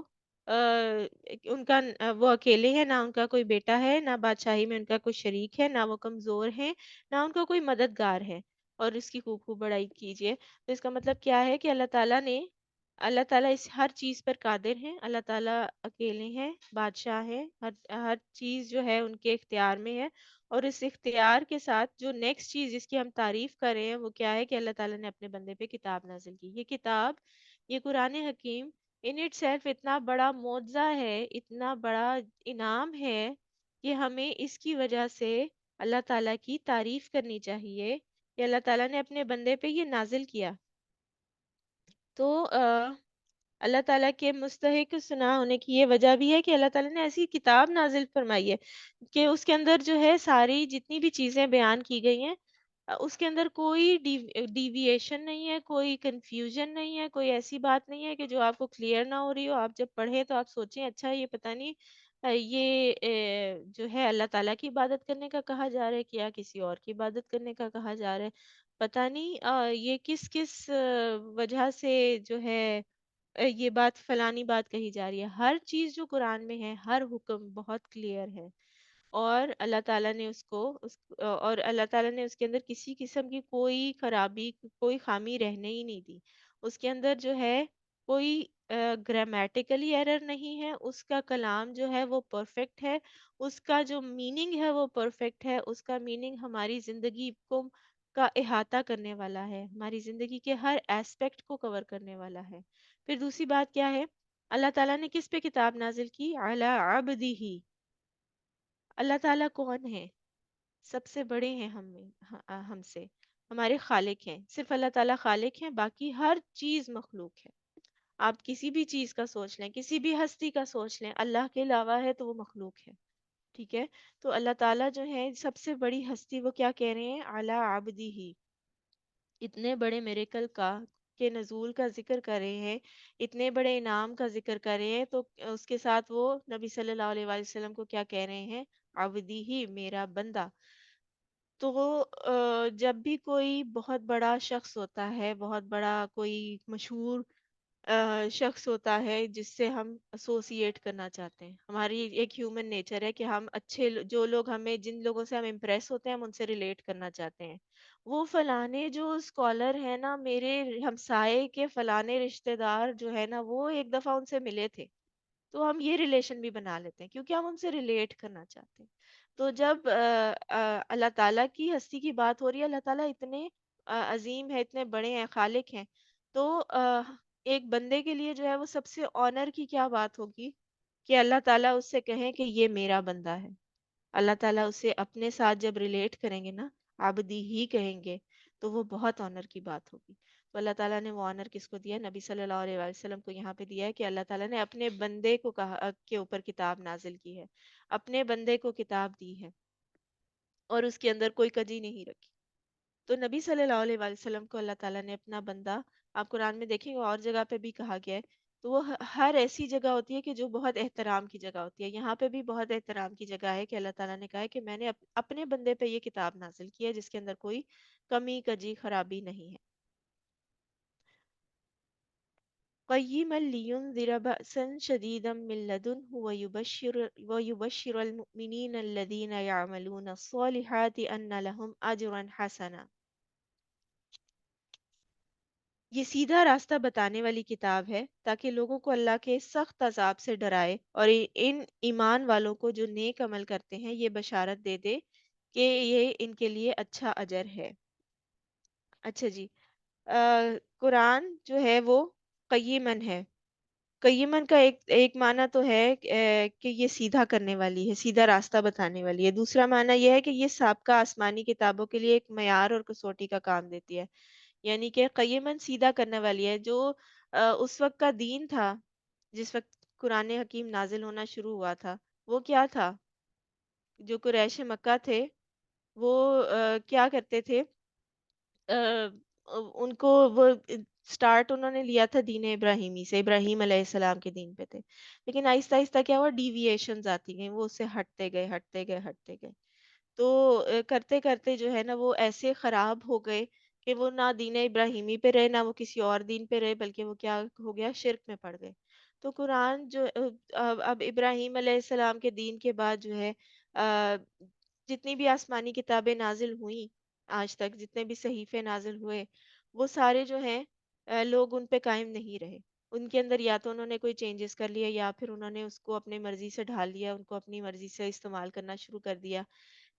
ان کا وہ اکیلے ہیں، نہ ان کا کوئی بیٹا ہے، نہ بادشاہی میں ان کا کوئی شریک ہے، نہ وہ کمزور ہیں، نہ ان کا کوئی مددگار ہے، اور اس کی خوب خوب بڑائی کیجیے۔ تو اس کا مطلب کیا ہے کہ اللہ تعالیٰ اس ہر چیز پر قادر ہیں، اللہ تعالیٰ اکیلے ہیں، بادشاہ ہیں، ہر چیز جو ہے ان کے اختیار میں ہے۔ اور اس اختیار کے ساتھ جو نیکسٹ چیز جس کی ہم تعریف کر رہے ہیں وہ کیا ہے کہ اللہ تعالیٰ نے اپنے بندے پہ کتاب نازل کی۔ یہ کتاب، یہ قرآن حکیم ان اٹ سیلف اتنا بڑا معجزہ ہے، اتنا بڑا انعام ہے کہ ہمیں اس کی وجہ سے اللہ تعالیٰ کی تعریف کرنی چاہیے کہ اللہ تعالیٰ نے اپنے بندے پہ یہ نازل کیا۔ تو اللہ تعالیٰ کے مستحق سنا ہونے کی یہ وجہ بھی ہے کہ اللہ تعالیٰ نے ایسی کتاب نازل فرمائی ہے کہ اس کے اندر جو ہے ساری جتنی بھی چیزیں بیان کی گئی ہیں اس کے اندر کوئی ڈیویشن نہیں ہے، کوئی کنفیوژن نہیں ہے، کوئی ایسی بات نہیں ہے کہ جو آپ کو کلیئر نہ ہو رہی ہو۔ آپ جب پڑھیں تو آپ سوچیں اچھا یہ پتہ نہیں یہ جو ہے اللہ تعالیٰ کی عبادت کرنے کا کہا جا رہا ہے کہ یا کسی اور کی عبادت کرنے کا کہا جا رہا ہے، پتہ نہیں یہ کس کس وجہ سے جو ہے یہ بات فلانی بات کہی جا رہی ہے۔ ہر چیز جو قرآن میں ہے، ہر حکم بہت کلیئر ہے، اور اللہ تعالیٰ نے اور اللہ تعالیٰ نے اس کے اندر کسی قسم کی کوئی خرابی، کوئی خامی رہنے ہی نہیں دی۔ اس کے اندر جو ہے کوئی گرامیٹیکلی ایرر نہیں ہے، اس کا کلام جو ہے وہ پرفیکٹ ہے، اس کا جو میننگ ہے وہ پرفیکٹ ہے، اس کا میننگ ہماری زندگی کو کا احاطہ کرنے والا ہے، ہماری زندگی کے ہر ایسپیکٹ کو کور کرنے والا ہے۔ پھر دوسری بات کیا ہے؟ اللہ تعالیٰ نے کس پہ کتاب نازل کی؟ علی عبدہ۔ اللہ تعالیٰ کون ہے؟ سب سے بڑے ہیں ہم سے، ہمارے خالق ہیں۔ صرف اللہ تعالیٰ خالق ہیں، باقی ہر چیز مخلوق ہے۔ آپ کسی بھی چیز کا سوچ لیں، کسی بھی ہستی کا سوچ لیں، اللہ کے علاوہ ہے تو وہ مخلوق ہے، ٹھیک ہے؟ تو اللہ تعالیٰ جو ہے سب سے بڑی ہستی، وہ کیا کہہ رہے ہیں؟ اعلیٰ عبدی ہی، اتنے بڑے میریکل کا کے نزول کا ذکر کر رہے ہیں، اتنے بڑے انعام کا ذکر کر رہے ہیں، تو اس کے ساتھ وہ نبی صلی اللہ علیہ وآلہ وسلم کو کیا کہہ رہے ہیں؟ عبدی ہی، میرا بندہ۔ تو جب بھی کوئی بہت بڑا شخص ہوتا ہے، بہت بڑا کوئی مشہور شخص ہوتا ہے جس سے ہم ایسوسیٹ کرنا چاہتے ہیں، ہماری ایک ہیومن نیچر ہے کہ ہم جو لوگ ہمیں، جن لوگوں سے ہم امپریس ہوتے ہیں، ہم ان سے ریلیٹ کرنا چاہتے ہیں۔ وہ فلانے جو اسکالر ہیں نا، میرے ہمسائے کے فلانے رشتہ دار جو ہے نا، وہ ایک دفعہ ان سے ملے تھے، تو ہم یہ ریلیشن بھی بنا لیتے ہیں کیونکہ ہم ان سے ریلیٹ کرنا چاہتے ہیں۔ تو جب اللہ تعالیٰ کی ہستی کی بات ہو رہی ہے، اللہ تعالیٰ اتنے عظیم ہے، اتنے بڑے ہیں، خالق ہیں، تو ایک بندے کے لیے جو ہے وہ سب سے آنر کی کیا بات ہوگی کہ اللہ تعالیٰ اس سے کہیں کہ یہ میرا بندہ ہے۔ اللہ تعالیٰ اسے اپنے ساتھ جب ریلیٹ کریں گے نا، عبدی ہی کہیں گے، تو وہ بہت آنر کی بات ہوگی۔ تو اللہ تعالیٰ نے وہ آنر کس کو دیا؟ نبی صلی اللہ علیہ وآلہ وسلم کو یہاں پہ دیا ہے کہ اللہ تعالیٰ نے اپنے بندے کو کہا کے اوپر کتاب نازل کی ہے، اپنے بندے کو کتاب دی ہے، اور اس کے اندر کوئی کجی نہیں رکھی۔ تو نبی صلی اللہ علیہ وآلہ وسلم کو اللہ تعالیٰ نے اپنا بندہ، آپ قرآن میں دیکھیں گے اور جگہ پہ بھی کہا گیا ہے، تو وہ ہر ایسی جگہ ہوتی ہے کہ جو بہت احترام کی جگہ ہوتی ہے۔ یہاں پہ بھی بہت احترام کی جگہ ہے کہ اللہ تعالیٰ نے کہا ہے کہ میں نے اپنے بندے پہ یہ کتاب نازل کی ہے جس کے اندر کوئی کمی کجی خرابی نہیں ہے۔ قیما لینذر بأسا شدیدا من لدنہ ویبشر المؤمنین الذین یعملون الصالحات ان لهم اجرا حسنا۔ یہ سیدھا راستہ بتانے والی کتاب ہے تاکہ لوگوں کو اللہ کے سخت عذاب سے ڈرائے، اور ان ایمان والوں کو جو نیک عمل کرتے ہیں یہ بشارت دے دے کہ یہ ان کے لیے اچھا اجر ہے۔ اچھا جی، قرآن جو ہے وہ قیمن ہے۔ قیمن کا ایک معنی تو ہے کہ یہ سیدھا کرنے والی ہے، سیدھا راستہ بتانے والی ہے۔ دوسرا معنی یہ ہے کہ یہ سابقہ آسمانی کتابوں کے لیے ایک معیار اور کسوٹی کا کام دیتی ہے، یعنی کہ قیمن سیدھا کرنے والی ہے۔ جو اس وقت کا دین تھا، جس وقت قرآن حکیم نازل ہونا شروع ہوا تھا، وہ کیا تھا؟ جو قریش مکہ تھے، وہ کیا کرتے تھے؟ آ، ان کو وہ سٹارٹ انہوں نے لیا تھا دین ابراہیمی سے، ابراہیم علیہ السلام کے دین پہ تھے، لیکن آہستہ آہستہ کیا ہوا؟ ڈیویشنز آتی گئیں، وہ اس سے ہٹتے گئے، ہٹتے گئے، ہٹتے گئے۔ تو کرتے کرتے جو ہے نا وہ ایسے خراب ہو گئے کہ وہ نہ دین ابراہیمی پہ رہے، نہ وہ کسی اور دین پہ رہے، بلکہ وہ کیا ہو گیا؟ شرک میں پڑ گئے۔ تو قرآن جو اب ابراہیم علیہ السلام کے دین کے بعد جو ہے آ، جتنی بھی آسمانی کتابیں نازل ہوئیں آج تک، جتنے بھی صحیفے نازل ہوئے، وہ سارے جو ہیں لوگ ان پہ قائم نہیں رہے۔ ان کے اندر یا تو انہوں نے کوئی چینجز کر لیا، یا پھر انہوں نے اس کو اپنی مرضی سے ڈھال لیا، ان کو اپنی مرضی سے استعمال کرنا شروع کر دیا۔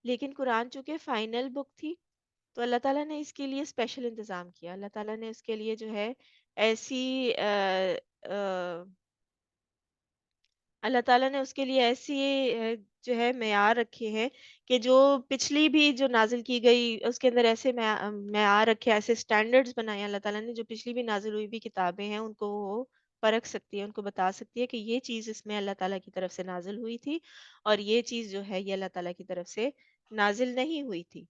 لیکن قرآن چونکہ فائنل بک تھی، تو اللہ تعالیٰ نے اس کے لیے اسپیشل انتظام کیا۔ اللہ تعالیٰ نے اس کے لیے جو ہے ایسی اللہ تعالیٰ نے اس کے لیے ایسی جو ہے معیار رکھے ہیں کہ جو پچھلی بھی جو نازل کی گئی اس کے اندر ایسے معیار رکھے، ایسے سٹینڈرڈز بنائے اللہ تعالیٰ نے، جو پچھلی بھی نازل ہوئی بھی کتابیں ہیں ان کو وہ پرکھ سکتی ہے، ان کو بتا سکتی ہے کہ یہ چیز اس میں اللہ تعالیٰ کی طرف سے نازل ہوئی تھی، اور یہ چیز جو ہے یہ اللہ تعالیٰ کی طرف سے نازل نہیں ہوئی تھی۔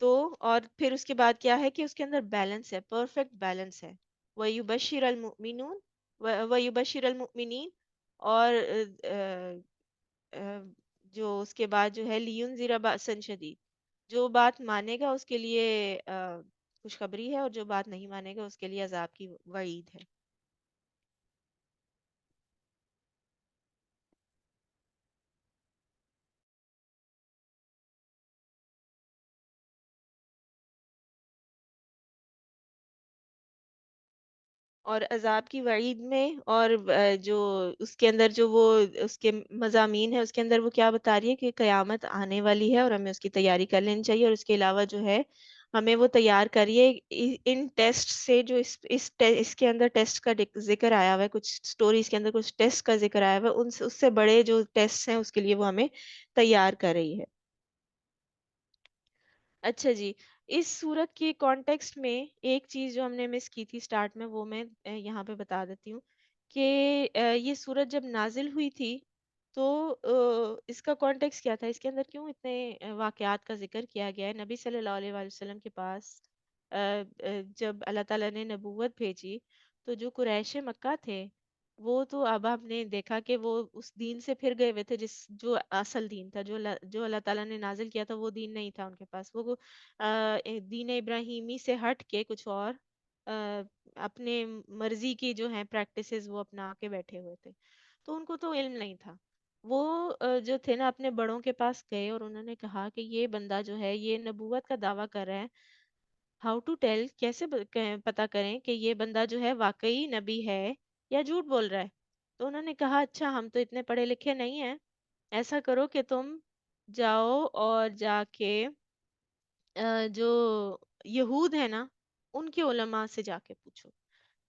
تو اور پھر اس کے بعد کیا ہے کہ اس کے اندر بیلنس ہے، پرفیکٹ بیلنس ہے۔ وَيُبَشِّرَ الْمُؤْمِنُونَ وَيُبَشِّرَ الْمُؤْمِنِينَ، اور آ، جو اس کے بعد جو ہے لِيُنذِرَ بَأْسًا شَدِيدًا، جو بات مانے گا اس کے لیے خوشخبری ہے، اور جو بات نہیں مانے گا اس کے لیے عذاب کی وعید ہے۔ اور عذاب کی وعید میں، اور جو اس کے اندر جو وہ اس کے مضامین ہے، اس کے اندر وہ کیا بتا رہی ہے کہ قیامت آنے والی ہے اور ہمیں اس کی تیاری کر لینی چاہیے، اور اس کے علاوہ جو ہے ہمیں وہ تیار کریے ان ٹیسٹ سے، جو اس کے اندر ٹیسٹ کا ذکر آیا ہوا ہے، کچھ سٹوریز کے اندر کچھ ٹیسٹ کا ذکر آیا ہوا ہے، اس سے بڑے جو ٹیسٹ ہیں اس کے لیے وہ ہمیں تیار کر رہی ہے۔ اچھا جی، اس صورت کے کانٹیکسٹ میں ایک چیز جو ہم نے مس کی تھی سٹارٹ میں، وہ میں یہاں پہ بتا دیتی ہوں کہ یہ صورت جب نازل ہوئی تھی تو اس کا کانٹیکسٹ کیا تھا، اس کے اندر کیوں اتنے واقعات کا ذکر کیا گیا ہے۔ نبی صلی اللہ علیہ وآلہ وسلم کے پاس جب اللہ تعالیٰ نے نبوت بھیجی تو جو قریش مکہ تھے وہ تو اب آپ نے دیکھا کہ وہ اس دین سے پھر گئے ہوئے تھے، جو اصل دین تھا، جو اللہ تعالیٰ نے نازل کیا تھا، وہ دین نہیں تھا ان کے پاس۔ وہ دین ابراہیمی سے ہٹ کے کچھ اور آ، اپنے مرضی کی جو ہیں پریکٹسز وہ اپنا کے بیٹھے ہوئے تھے، تو ان کو تو علم نہیں تھا۔ وہ جو تھے نا اپنے بڑوں کے پاس گئے اور انہوں نے کہا کہ یہ بندہ جو ہے یہ نبوت کا دعویٰ کر رہا ہے، ہاؤ ٹو ٹیل، کیسے پتا کریں کہ یہ بندہ جو ہے واقعی نبی ہے یا جھوٹ بول رہا ہے۔ تو انہوں نے کہا اچھا ہم تو اتنے پڑھے لکھے نہیں ہیں، ایسا کرو کہ تم جاؤ اور جا کے جو یہود ہے نا ان کے علماء سے جا کے پوچھو،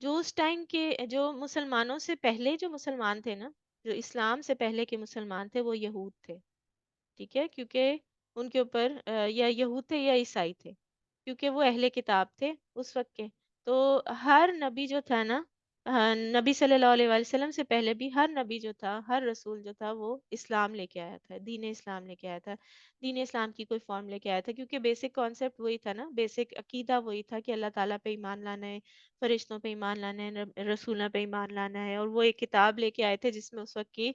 جو اس ٹائم کے جو مسلمانوں سے پہلے جو مسلمان تھے نا، جو اسلام سے پہلے کے مسلمان تھے وہ یہود تھے، ٹھیک ہے، کیونکہ ان کے اوپر یا یہود تھے یا عیسائی تھے، کیونکہ وہ اہل کتاب تھے اس وقت کے۔ تو ہر نبی جو تھا نا، نبی صلی اللہ علیہ وآلہ وسلم سے پہلے بھی ہر نبی جو تھا، ہر رسول جو تھا وہ اسلام لے کے آیا تھا، دین اسلام لے کے آیا تھا، دین اسلام کی کوئی فارم لے کے آیا تھا، کیونکہ بیسک کانسیپٹ وہی تھا نا، بیسک عقیدہ وہی تھا کہ اللہ تعالیٰ پہ ایمان لانا ہے، فرشتوں پہ ایمان لانا ہے، رسولوں پہ ایمان لانا ہے، اور وہ ایک کتاب لے کے آئے تھے جس میں اس وقت کی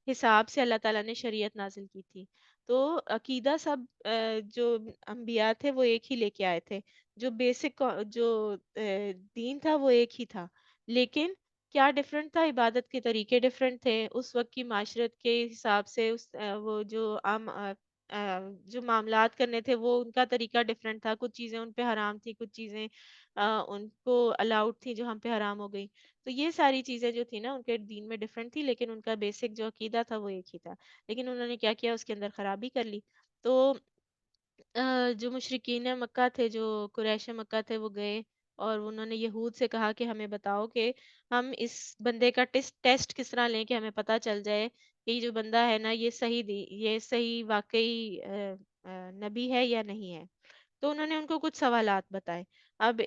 حساب سے اللہ تعالیٰ نے شریعت نازل کی تھی۔ تو عقیدہ سب جو انبیاء تھے وہ ایک ہی لے کے آئے تھے، جو بیسک جو دین تھا وہ ایک ہی تھا، لیکن کیا ڈفرینٹ تھا، عبادت کے طریقے ڈفرینٹ تھے، اس وقت کی معاشرت کے حساب سے وہ جو عام جو معاملات کرنے تھے وہ ان کا طریقہ ڈفرینٹ تھا، کچھ چیزیں ان پہ حرام تھی، کچھ چیزیں ان کو الاؤڈ تھی جو ہم پہ حرام ہو گئی۔ تو یہ ساری چیزیں جو تھی نا ان کے دین میں ڈفرینٹ تھی، لیکن ان کا بیسک جو عقیدہ تھا وہ ایک ہی تھا، لیکن انہوں نے کیا کیا، اس کے اندر خرابی کر لی۔ تو جو مشرکین مکہ تھے، جو قریش مکہ تھے، وہ گئے اور انہوں نے یہود سے کہا کہ ہمیں بتاؤ کہ ہم اس بندے کا ٹیسٹ کس طرح لیں کہ ہمیں پتہ چل جائے کہ یہ جو بندہ ہے نا یہ صحیح واقعی نبی ہے یا نہیں ہے۔ تو انہوں نے ان کو کچھ سوالات بتائے۔ اب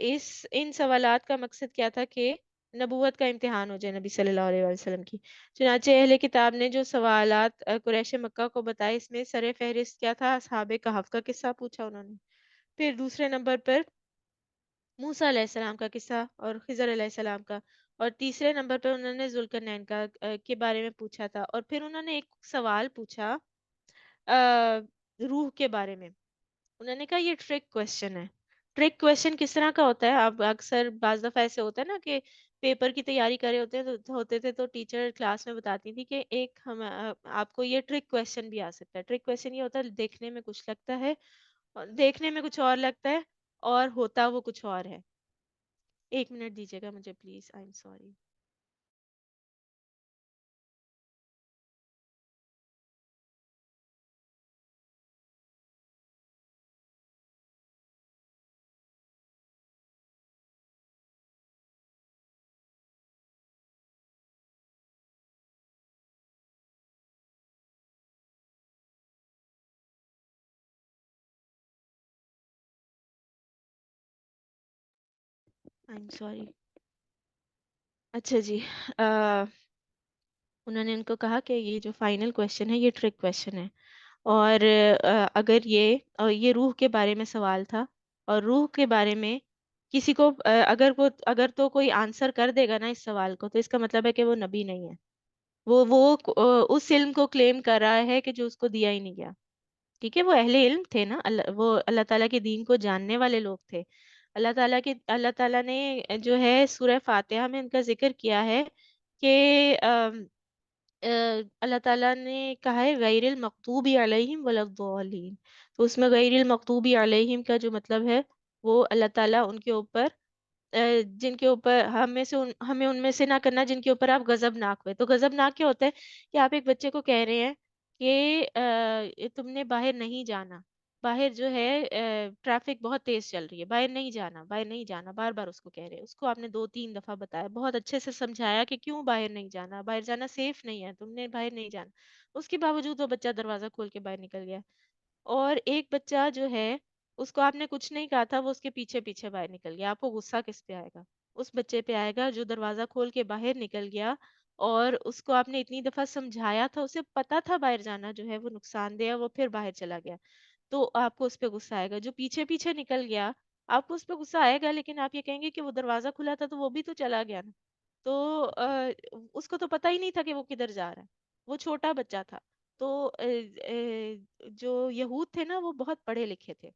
ان سوالات کا مقصد کیا تھا کہ نبوت کا امتحان ہو جائے نبی صلی اللہ علیہ وسلم کی۔ چنانچہ اہل کتاب نے جو سوالات قریش مکہ کو بتائے، اس میں سر فہرست کیا تھا، اصحاب کہف کا قصہ پوچھا انہوں نے، پھر دوسرے نمبر پر موسیٰ علیہ السلام کا قصہ اور خضر علیہ السلام کا، اور تیسرے نمبر پر انہوں نے ذوالقرنین کا کے بارے میں پوچھا تھا، اور پھر انہوں نے ایک سوال پوچھا روح کے بارے میں۔ انہوں نے کہا یہ ٹرک کویشچن ہے۔ ٹرک کویشچن کس طرح کا ہوتا ہے، اب اکثر بعض دفعہ ایسے ہوتا ہے نا کہ پیپر کی تیاری کر رہے ہوتے تھے تو ٹیچر کلاس میں بتاتی تھی کہ ایک آپ کو یہ ٹرک کویشچن بھی آ سکتا ہے۔ ٹرک کویشچن یہ ہوتا ہے دیکھنے میں کچھ لگتا ہے اور دیکھنے میں کچھ اور لگتا ہے اور ہوتا وہ کچھ اور ہے۔ ایک منٹ دیجیے گا مجھے please, I am sorry. I am sorry. اچھا جی، انہوں نے ان کو کہا کہ یہ جو فائنل کویشچن ہے یہ ٹرک کویشچن ہے، اور اگر یہ روح کے بارے میں سوال تھا، اور روح کے بارے میں کسی کو اگر تو کوئی آنسر کر دے گا نا اس سوال کو، تو اس کا مطلب ہے کہ وہ نبی نہیں ہے، وہ اس علم کو کلیم کر رہا ہے کہ جو اس کو دیا ہی نہیں گیا، ٹھیک ہے۔ وہ اہل علم تھے نا، وہ اللہ تعالیٰ کے دین کو جاننے والے لوگ تھے۔ اللہ تعالیٰ نے جو ہے سورہ فاتحہ میں ان کا ذکر کیا ہے کہ اللہ تعالیٰ نے کہا ہے غیر المغضوب علیہم ولا الضالین، تو اس میں غیر المغضوب علیہم کا جو مطلب ہے وہ اللہ تعالیٰ ان کے اوپر جن کے اوپر ہمیں ان میں سے نہ کرنا جن کے اوپر آپ غضبناک ہوئے. تو غضبناک کیا ہوتا ہے کہ آپ ایک بچے کو کہہ رہے ہیں کہ تم نے باہر نہیں جانا، باہر جو ہے ٹریفک بہت تیز چل رہی ہے، باہر نہیں جانا، باہر نہیں جانا، بار بار اس کو کہہ رہے ہیں. اس کو آپ نے 2 3 دفعہ بتایا، بہت اچھے سے سمجھایا کہ کیوں باہر نہیں جانا، باہر جانا سیف نہیں ہے، تم نے باہر نہیں جانا. اس کے باوجود وہ بچہ دروازہ کھول کے باہر نکل گیا. اور ایک بچہ جو ہے اس کو آپ نے کچھ نہیں کہا تھا، وہ اس کے پیچھے پیچھے باہر نکل گیا. آپ کو غصہ کس پہ آئے گا؟ اس بچے پہ آئے گا جو دروازہ کھول کے باہر نکل گیا. اور اس کو آپ نے اتنی دفعہ سمجھایا تھا، اسے پتا تھا باہر جانا جو ہے وہ نقصان دہ ہے، وہ پھر باہر چلا گیا. تو آپ کو اس پہ غصہ آئے گا. جو پیچھے پیچھے نکل گیا، آپ کو اس پہ غصہ آئے گا، لیکن آپ یہ کہیں گے کہ وہ دروازہ کھلا تھا تو وہ بھی تو چلا گیا نا. تو اس کو تو پتہ ہی نہیں تھا کہ وہ کدھر جا رہا ہے، وہ چھوٹا بچہ تھا. تو جو یہود تھے نا وہ بہت پڑھے لکھے تھے،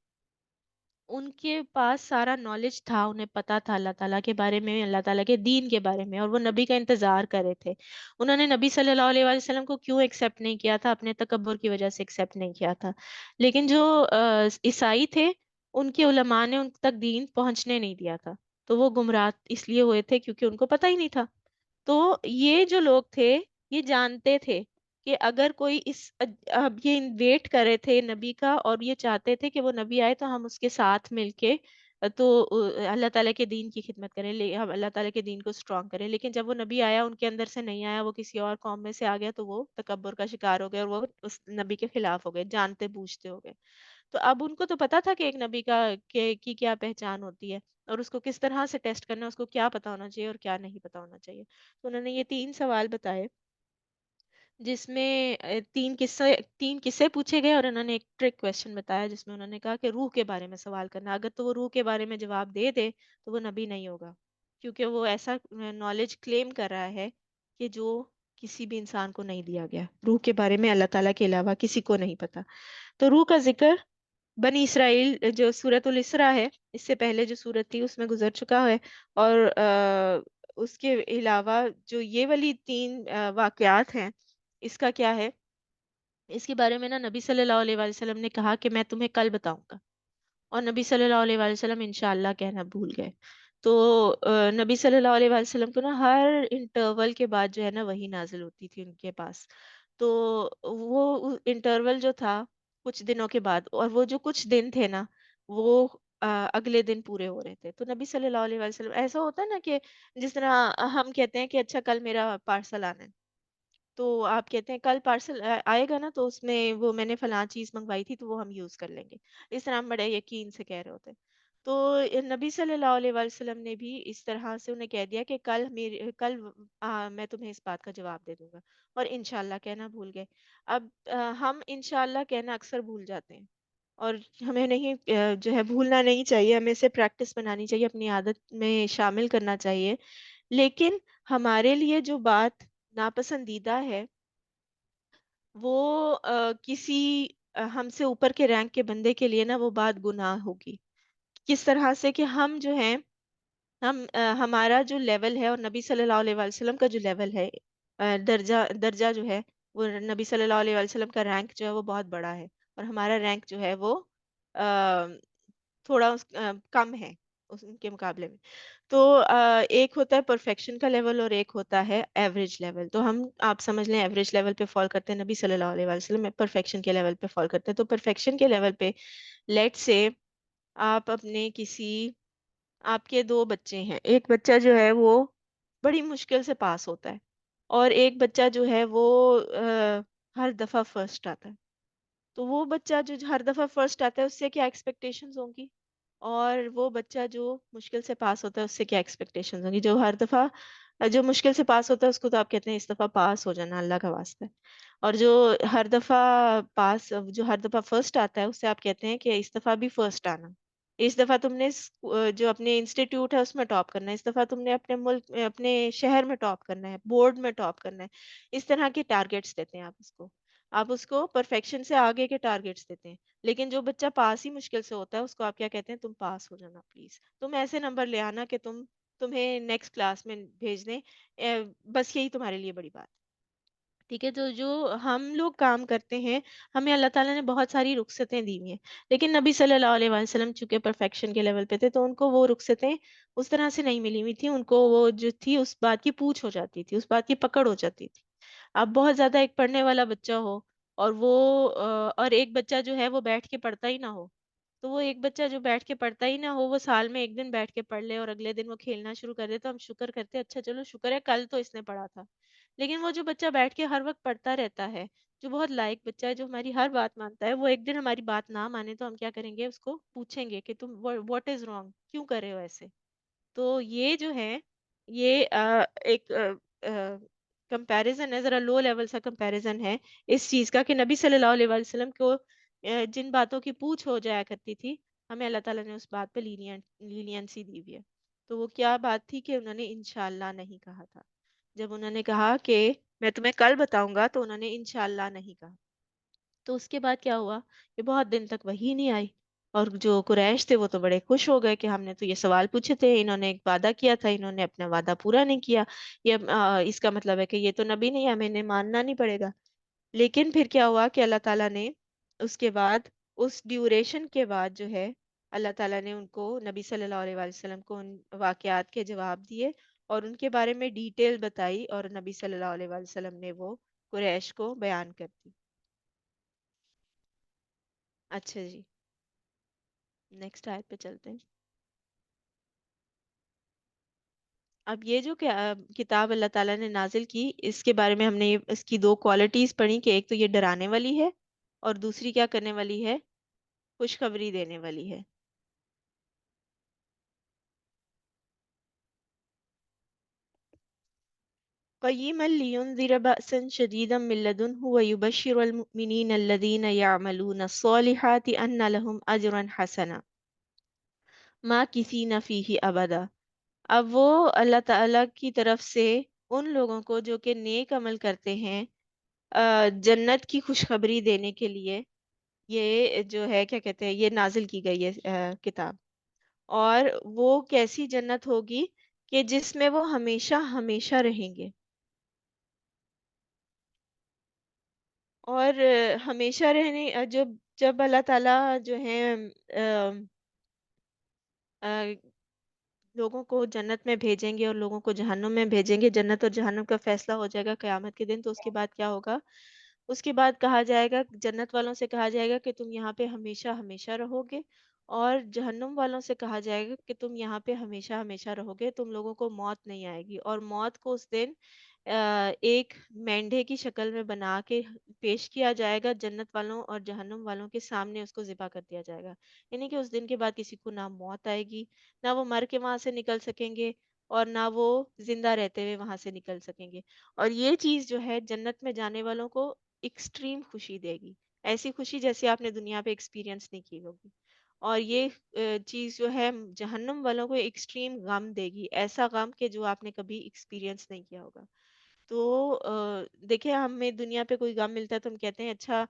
ان کے پاس سارا نالج تھا، انہیں پتا تھا اللہ تعالیٰ کے بارے میں، اللہ تعالیٰ کے دین کے بارے میں، اور وہ نبی کا انتظار کر رہے تھے. انہوں نے نبی صلی اللہ علیہ وآلہ وسلم کو کیوں ایکسیپٹ نہیں کیا تھا؟ اپنے تکبر کی وجہ سے ایکسیپٹ نہیں کیا تھا. لیکن جو عیسائی تھے، ان کے علماء نے ان تک دین پہنچنے نہیں دیا تھا. تو وہ گمراہ اس لیے ہوئے تھے کیونکہ ان کو پتہ ہی نہیں تھا. تو یہ جو لوگ تھے یہ جانتے تھے کہ اگر کوئی اب یہ ویٹ کر رہے تھے نبی کا، اور یہ چاہتے تھے کہ وہ نبی آئے تو ہم اس کے ساتھ مل کے تو اللہ تعالیٰ کے دین کی خدمت کریں، ہم اللہ تعالیٰ کے دین کو اسٹرانگ کریں. لیکن جب وہ نبی آیا ان کے اندر سے نہیں آیا، وہ کسی اور قوم میں سے آ گیا، تو وہ تکبر کا شکار ہو گئے اور وہ اس نبی کے خلاف ہو گئے، جانتے بوجھتے ہو گئے. تو اب ان کو تو پتا تھا کہ ایک نبی کی کیا پہچان ہوتی ہے، اور اس کو کس طرح سے ٹیسٹ کرنا ہے، اس کو کیا پتا ہونا چاہیے اور کیا نہیں پتا ہونا چاہیے. تو انہوں نے یہ 3 سوال بتائے، جس میں 3 قصے پوچھے گئے، اور انہوں نے ایک ٹرک کویشچن بتایا جس میں انہوں نے کہا کہ روح کے بارے میں سوال کرنا. اگر تو وہ روح کے بارے میں جواب دے دے تو وہ نبی نہیں ہوگا، کیونکہ وہ ایسا نالج کلیم کر رہا ہے کہ جو کسی بھی انسان کو نہیں دیا گیا. روح کے بارے میں اللہ تعالیٰ کے علاوہ کسی کو نہیں پتا. تو روح کا ذکر بنی اسرائیل جو سورۃ الاسراء ہے، اس سے پہلے جو سورت تھی اس میں گزر چکا ہے. اور اس کے علاوہ جو یہ والی 3 واقعات ہیں، اس کا کیا ہے، اس کے بارے میں نا نبی صلی اللہ علیہ وآلہ وسلم نے کہا کہ میں تمہیں کل بتاؤں گا. اور نبی صلی اللہ علیہ وآلہ وسلم انشاءاللہ کہنا بھول گئے. تو نبی صلی اللہ علیہ وآلہ وسلم کو نا ہر انٹرول کے بعد جو ہے نا وہی نازل ہوتی تھی ان کے پاس. تو وہ انٹرول جو تھا کچھ دنوں کے بعد، اور وہ جو کچھ دن تھے نا وہ اگلے دن پورے ہو رہے تھے. تو نبی صلی اللہ علیہ وآلہ وسلم ایسا ہوتا ہے نا کہ جس طرح ہم کہتے ہیں کہ اچھا کل میرا پارسل آنا ہے، تو آپ کہتے ہیں کل پارسل آئے گا نا، تو اس میں وہ میں نے فلاں چیز منگوائی تھی تو وہ ہم یوز کر لیں گے. اس طرح ہم بڑے یقین سے کہہ رہے ہوتے ہیں. تو نبی صلی اللہ علیہ وآلہ وسلم نے بھی اس طرح سے انہیں کہہ دیا کہ کل میں تمہیں اس بات کا جواب دے دوں گا، اور انشاءاللہ کہنا بھول گئے. اب ہم انشاءاللہ کہنا اکثر بھول جاتے ہیں، اور ہمیں نہیں جو ہے بھولنا نہیں چاہیے، ہمیں اسے پریکٹس بنانی چاہیے، اپنی عادت میں شامل کرنا چاہیے. لیکن ہمارے لیے جو بات ناپسندیدہ ہے وہ کسی ہم سے اوپر کے رینک کے بندے کے لیے نا وہ بات گناہ ہوگی. کس طرح سے کہ ہم جو ہیں، ہمارا جو لیول ہے اور نبی صلی اللہ علیہ وآلہ وسلم کا جو لیول ہے، درجہ جو ہے، وہ نبی صلی اللہ علیہ وآلہ وسلم کا رینک جو ہے وہ بہت بڑا ہے، اور ہمارا رینک جو ہے وہ تھوڑا کم ہے ان کے مقابلے میں. تو ایک ہوتا ہے پرفیکشن کا لیول اور ایک ہوتا ہے ایوریج لیول. تو ہم آپ سمجھ لیں ایوریج لیول پہ فال کرتے ہیں، نبی صلی اللہ علیہ وآلہ وسلم پرفیکشن کے لیول پہ فال کرتے ہیں. تو پرفیکشن کے لیول پہ لیٹ سے آپ اپنے آپ کے 2 بچے ہیں، ایک بچہ جو ہے وہ بڑی مشکل سے پاس ہوتا ہے، اور ایک بچہ جو ہے وہ ہر دفعہ فرسٹ آتا ہے. تو وہ بچہ جو ہر دفعہ فرسٹ آتا ہے اس سے کیا ایکسپیکٹیشنز ہوں گی، اور وہ بچہ جو مشکل سے پاس ہوتا ہے اس سے کیا ایکسپیکٹیشنز ہوں گی. جو ہر دفعہ جو مشکل سے پاس ہوتا ہے اس کو تو آپ کہتے ہیں اس دفعہ پاس ہو جانا اللہ کا واسطہ ہے، اور جو ہر دفعہ فرسٹ آتا ہے اس سے آپ کہتے ہیں کہ اس دفعہ بھی فرسٹ آنا، اس دفعہ تم نے جو اپنے انسٹیٹیوٹ ہے اس میں ٹاپ کرنا ہے، اس دفعہ تم نے اپنے ملک اپنے شہر میں ٹاپ کرنا ہے، بورڈ میں ٹاپ کرنا ہے. اس طرح کے ٹارگیٹس دیتے ہیں آپ اس کو پرفیکشن سے آگے کے ٹارگیٹس دیتے ہیں. لیکن جو بچہ پاس ہی مشکل سے ہوتا ہے اس کو آپ کیا کہتے ہیں؟ تم پاس ہو جانا پلیز، تم ایسے نمبر لے آنا کہ تمہیں نیکسٹ کلاس میں بھیج دیں. بس یہی تمہارے لیے بڑی بات. ٹھیک ہے، تو جو ہم لوگ کام کرتے ہیں، ہمیں اللہ تعالیٰ نے بہت ساری رخصتیں دی ہوئی ہیں، لیکن نبی صلی اللہ علیہ وسلم چونکہ پرفیکشن کے لیول پہ تھے تو ان کو وہ رخصتیں اس طرح سے نہیں ملی ہوئی تھی، ان کو وہ جو تھی اس بات کی پوچھ ہو جاتی تھی، اس بات کی پکڑ ہو جاتی تھی. اب بہت زیادہ ایک پڑھنے والا بچہ ہو اور وہ اور ایک بچہ جو ہے وہ بیٹھ کے پڑھتا ہی نہ ہو، تو وہ ایک بچہ جو بیٹھ کے پڑھتا ہی نہ ہو، وہ سال میں ایک دن بیٹھ کے پڑھ لے اور اگلے دن وہ کھیلنا شروع کر دے، تو ہم شکر کرتے اچھا چلو شکر ہے کل تو اس نے پڑھا تھا. لیکن وہ جو بچہ بیٹھ کے ہر وقت پڑھتا رہتا ہے، جو بہت لائق بچہ ہے، جو ہماری ہر بات مانتا ہے، وہ ایک دن ہماری بات نہ مانے تو ہم کیا کریں گے؟ اس کو پوچھیں گے کہ تم واٹ از رانگ، کیوں کر رہے ہو ایسے. تو یہ جو ہے یہ ایک کمپیریزن ہے، ذرا لو لیول سا کمپیریزن ہے اس چیز کا، کہ نبی صلی اللہ علیہ وسلم کو جن باتوں کی پوچھ ہو جایا کرتی تھی، ہمیں اللہ تعالیٰ نے اس بات پہ لینینسی دی ہوئی ہے. تو وہ کیا بات تھی کہ انہوں نے انشاءاللہ نہیں کہا تھا. جب انہوں نے کہا کہ میں تمہیں کل بتاؤں گا تو انہوں نے انشاءاللہ نہیں کہا. تو اس کے بعد کیا ہوا کہ بہت دن تک وہی نہیں آئی، اور جو قریش تھے وہ تو بڑے خوش ہو گئے کہ ہم نے تو یہ سوال پوچھے تھے، انہوں نے ایک وعدہ کیا تھا، انہوں نے اپنا وعدہ پورا نہیں کیا، یہ اس کا مطلب ہے کہ یہ تو نبی نہیں ہے، ہمیں انہیں ماننا نہیں پڑے گا. لیکن پھر کیا ہوا کہ اللہ تعالیٰ نے اس کے بعد، اس ڈیوریشن کے بعد جو ہے، اللہ تعالیٰ نے ان کو، نبی صلی اللہ علیہ وآلہ وسلم کو ان واقعات کے جواب دیے اور ان کے بارے میں ڈیٹیل بتائی، اور نبی صلی اللہ علیہ وآلہ وسلم نے وہ قریش کو بیان کر دی. اچھا جی، نیکسٹ آیت پہ چلتے ہیں. اب یہ جو کتاب اللہ تعالیٰ نے نازل کی، اس کے بارے میں ہم نے اس کی دو کوالٹیز پڑھی، کہ ایک تو یہ ڈرانے والی ہے اور دوسری کیا کرنے والی ہے؟ خوشخبری دینے والی ہے. قیما لینذر بأسا شدیدا من لدنہ ویبشر المؤمنین الذین یعملون الصالحات ان لهم اجرا حسنا ماکثین فیہ ابدا. اب وہ اللہ تعالیٰ کی طرف سے ان لوگوں کو جو کہ نیک عمل کرتے ہیں جنت کی خوشخبری دینے کے لیے یہ جو ہے کیا کہتے ہیں، یہ نازل کی گئی ہے کتاب. اور وہ کیسی جنت ہوگی کہ جس میں وہ ہمیشہ ہمیشہ رہیں گے. اور ہمیشہ رہنے جب جب اللہ تعالیٰ جو ہے آ، آ، لوگوں کو جنت میں بھیجیں گے اور لوگوں کو جہنم میں بھیجیں گے، جنت اور جہنم کا فیصلہ ہو جائے گا قیامت کے دن، تو اس کے بعد کیا ہوگا؟ اس کے بعد کہا جائے گا، جنت والوں سے کہا جائے گا کہ تم یہاں پہ ہمیشہ ہمیشہ رہو گے، اور جہنم والوں سے کہا جائے گا کہ تم یہاں پہ ہمیشہ ہمیشہ رہو گے، تم لوگوں کو موت نہیں آئے گی. اور موت کو اس دن ایک مینڈھے کی شکل میں بنا کے پیش کیا جائے گا جنت والوں اور جہنم والوں کے سامنے، اس کو ذبح کر دیا جائے گا. یعنی کہ اس دن کے بعد کسی کو نہ موت آئے گی، نہ وہ مر کے وہاں سے نکل سکیں گے، اور نہ وہ زندہ رہتے ہوئے وہاں سے نکل سکیں گے. اور یہ چیز جو ہے جنت میں جانے والوں کو ایکسٹریم خوشی دے گی، ایسی خوشی جیسی آپ نے دنیا پہ ایکسپیرینس نہیں کی ہوگی. اور یہ چیز جو ہے جہنم والوں کو ایکسٹریم غم دے گی، ایسا غم کہ جو آپ نے کبھی ایکسپیرینس نہیں کیا ہوگا. تو دیکھیں، ہمیں دنیا پہ کوئی غم ملتا ہے تو ہم کہتے ہیں اچھا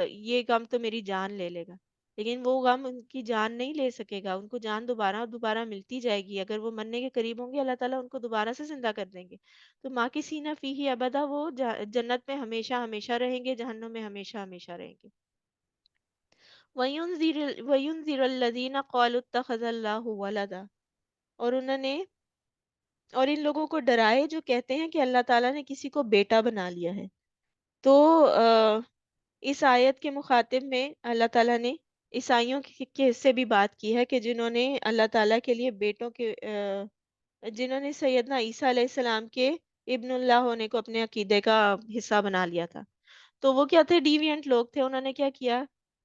یہ غم تو میری جان لے لے گا، لیکن وہ غم ان کی جان نہیں لے سکے گا، ان کو جان دوبارہ اور دوبارہ ملتی جائے گی. اگر وہ مرنے کے قریب ہوں گے اللہ تعالیٰ ان کو دوبارہ سے زندہ کر دیں گے. تو ماں کی سینہ فیہ ابدا، وہ جنت میں ہمیشہ ہمیشہ رہیں گے، جہنم میں ہمیشہ ہمیشہ رہیں گے. وَيُنذِرَ الَّذِينَ قَالُوا اتَّخَذَ اللَّهُ وَلَدًا. اور انہوں نے، اور ان لوگوں کو ڈرائے جو کہتے ہیں کہ اللہ تعالیٰ نے کسی کو بیٹا بنا لیا ہے. تو اس آیت کے مخاطب میں اللہ تعالیٰ نے عیسائیوں کے حصے بھی بات کی ہے، کہ جنہوں نے اللہ تعالیٰ کے لیے بیٹوں کے جنہوں نے سیدنا عیسیٰ علیہ السلام کے ابن اللہ ہونے کو اپنے عقیدے کا حصہ بنا لیا تھا. تو وہ کیا تھے؟ ڈیوینٹ لوگ تھے. انہوں نے کیا کیا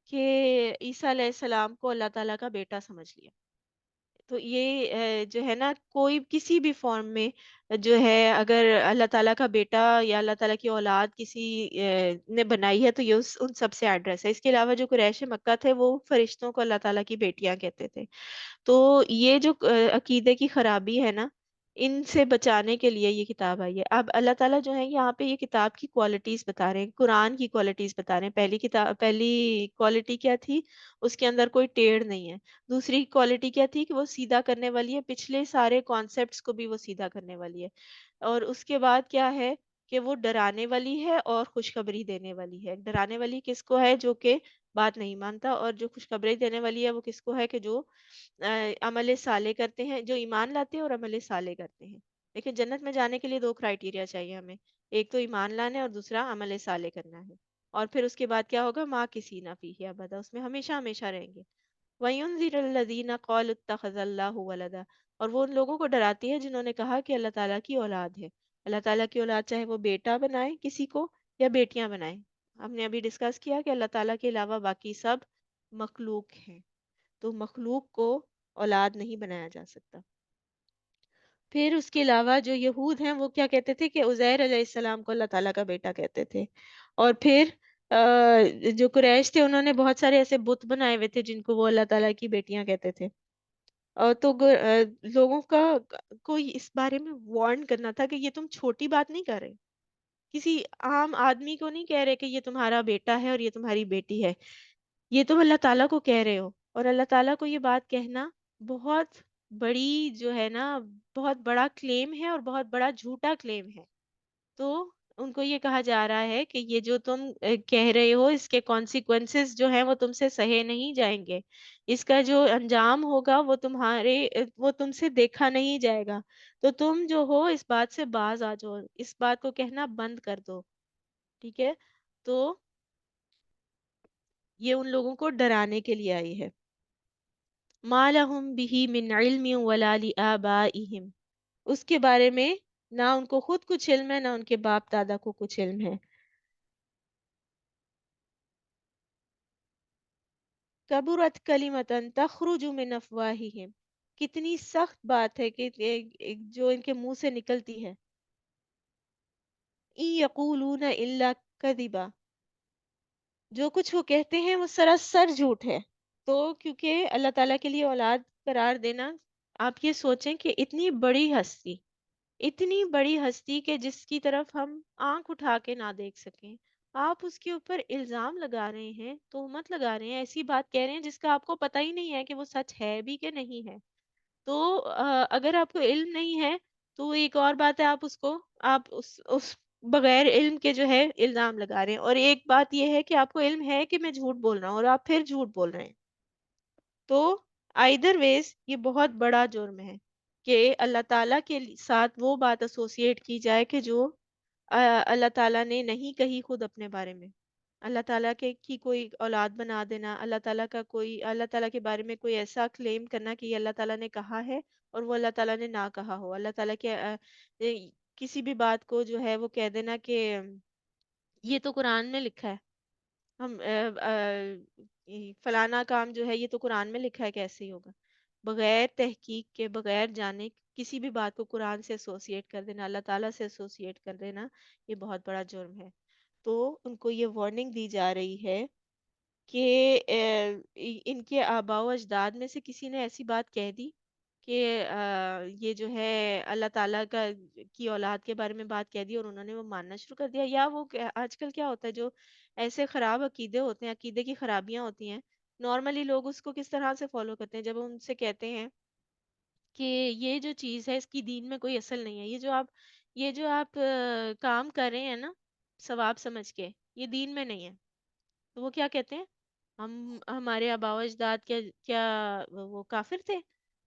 کہ عیسیٰ علیہ السلام کو اللہ تعالیٰ کا بیٹا سمجھ لیا. تو یہ جو ہے نا، کوئی کسی بھی فارم میں جو ہے اگر اللہ تعالیٰ کا بیٹا یا اللہ تعالیٰ کی اولاد کسی نے بنائی ہے تو یہ ان سب سے ایڈریس ہے. اس کے علاوہ جو قریش مکہ تھے وہ فرشتوں کو اللہ تعالیٰ کی بیٹیاں کہتے تھے. تو یہ جو عقیدے کی خرابی ہے نا، ان سے بچانے کے لیے یہ کتاب آئی ہے. اب اللہ تعالیٰ جو ہے یہاں پہ یہ کتاب کی کوالٹیز بتا رہے ہیں، قرآن کی کوالٹیز بتا رہے ہیں. پہلی کوالٹی کیا تھی؟ اس کے اندر کوئی ٹیڑھ نہیں ہے. دوسری کوالٹی کیا تھی؟ کہ وہ سیدھا کرنے والی ہے، پچھلے سارے کانسیپٹس کو بھی وہ سیدھا کرنے والی ہے. اور اس کے بعد کیا ہے کہ وہ ڈرانے والی ہے اور خوشخبری دینے والی ہے. ڈرانے والی کس کو ہے؟ جو کہ بات نہیں مانتا. اور جو خوشخبری دینے والی ہے وہ کس کو ہے؟ کہ جو عمل صالح کرتے ہیں، جو ایمان لاتے ہیں اور عمل صالح کرتے ہیں. لیکن جنت میں جانے کے لیے دو کرائٹیریا چاہیے ہمیں. ایک تو ایمان لانا ہے اور دوسرا عمل صالح کرنا ہے. اور پھر اس کے بعد کیا ہوگا؟ ماں کسی نہ فیہ ابدا، اس میں ہمیشہ ہمیشہ رہیں گے. وَيُنذِرَ الَّذِينَ قَالُوا اتَّخَذَ اللَّهُ وَلَدًا، اور وہ ان لوگوں کو ڈراتی ہے جنہوں نے کہا کہ اللہ تعالیٰ کی اولاد ہے. اللہ تعالیٰ کی اولاد چاہے وہ بیٹا بنائے کسی کو یا بیٹیاں بنائیں. ہم نے ابھی ڈسکس کیا کہ اللہ تعالیٰ کے علاوہ باقی سب مخلوق ہیں، تو مخلوق کو اولاد نہیں بنایا جا سکتا. پھر اس کے علاوہ جو یہود ہیں وہ کیا کہتے تھے؟ کہ عزیر علیہ السلام کو اللہ تعالیٰ کا بیٹا کہتے تھے. اور پھر جو قریش تھے انہوں نے بہت سارے ایسے بت بنائے ہوئے تھے جن کو وہ اللہ تعالیٰ کی بیٹیاں کہتے تھے. تو لوگوں کا کوئی اس بارے میں وارن کرنا تھا کہ یہ تم چھوٹی بات نہیں کر رہے. کسی عام آدمی کو نہیں کہہ رہے کہ یہ تمہارا بیٹا ہے اور یہ تمہاری بیٹی ہے. یہ تم اللہ تعالیٰ کو کہہ رہے ہو. اور اللہ تعالیٰ کو یہ بات کہنا بہت بڑی جو ہے نا، بہت بڑا کلیم ہے اور بہت بڑا جھوٹا کلیم ہے. تو ان کو یہ کہا جا رہا ہے کہ یہ جو تم کہہ رہے ہو اس کے کانسیکوینسز جو ہیں وہ تم سے سہے نہیں جائیں گے. اس کا جو انجام ہوگا وہ وہ تم سے دیکھا نہیں جائے گا. تو تم جو ہو اس بات سے باز آ جاؤ، اس بات کو کہنا بند کر دو. ٹھیک ہے؟ تو یہ ان لوگوں کو ڈرانے کے لیے آئی ہے. مَا لَهُم بِهِ مِنْ عِلْمٍ وَلَا لِآبَائِهِمْ، اس کے بارے میں نہ ان کو خود کچھ علم ہے نہ ان کے باپ دادا کو کچھ علم ہے. کبرت کلمتاً تخرج من افواہہم، کتنی سخت بات ہے کہ جو ان کے منہ سے نکلتی ہے. ان یقولون الا کذبا، جو کچھ وہ کہتے ہیں وہ سراسر جھوٹ ہے. تو کیونکہ اللہ تعالیٰ کے لیے اولاد قرار دینا، آپ یہ سوچیں کہ اتنی بڑی ہستی کہ جس کی طرف ہم آنکھ اٹھا کے نہ دیکھ سکیں، آپ اس کے اوپر الزام لگا رہے ہیں، تہمت لگا رہے ہیں، ایسی بات کہہ رہے ہیں جس کا آپ کو پتہ ہی نہیں ہے کہ وہ سچ ہے بھی کہ نہیں ہے. تو اگر آپ کو علم نہیں ہے تو ایک اور بات ہے، آپ اس بغیر علم کے جو ہے الزام لگا رہے ہیں. اور ایک بات یہ ہے کہ آپ کو علم ہے کہ میں جھوٹ بول رہا ہوں اور آپ پھر جھوٹ بول رہے ہیں. تو آئدر ویز یہ بہت بڑا جرم ہے کہ اللہ تعالیٰ کے ساتھ وہ بات ایسوسیٹ کی جائے کہ جو اللہ تعالیٰ نے نہیں کہی خود اپنے بارے میں. اللہ تعالیٰ کی کوئی اولاد بنا دینا، اللہ تعالیٰ کے بارے میں کوئی ایسا کلیم کرنا کہ یہ اللہ تعالیٰ نے کہا ہے اور وہ اللہ تعالیٰ نے نہ کہا ہو. اللہ تعالیٰ کے کسی بھی بات کو جو ہے وہ کہہ دینا کہ یہ تو قرآن میں لکھا ہے، ہم فلانا کام جو ہے یہ تو قرآن میں لکھا ہے، کیسے ہی ہوگا؟ بغیر تحقیق کے، بغیر جانے کسی بھی بات کو قرآن سے ایسوسیٹ کر دینا، اللہ تعالیٰ سے ایسوسیٹ کر دینا، یہ بہت بڑا جرم ہے. تو ان کو یہ وارننگ دی جا رہی ہے کہ ان کے آباء و اجداد میں سے کسی نے ایسی بات کہہ دی کہ یہ جو ہے اللہ تعالیٰ کی اولاد کے بارے میں بات کہہ دی اور انہوں نے وہ ماننا شروع کر دیا. یا وہ آج کل کیا ہوتا ہے، جو ایسے خراب عقیدے ہوتے ہیں، عقیدے کی خرابیاں ہوتی ہیں، نارملی لوگ اس کو کس طرح سے فالو کرتے ہیں؟ جب ہم ان سے کہتے ہیں کہ یہ جو چیز ہے اس کی دین میں کوئی اصل نہیں ہے، یہ جو آپ کام کر رہے ہیں نا ثواب سمجھ کے، یہ دین میں نہیں ہے. تو وہ کیا کہتے ہیں؟ ہمارے آباء و اجداد کیا وہ کافر تھے؟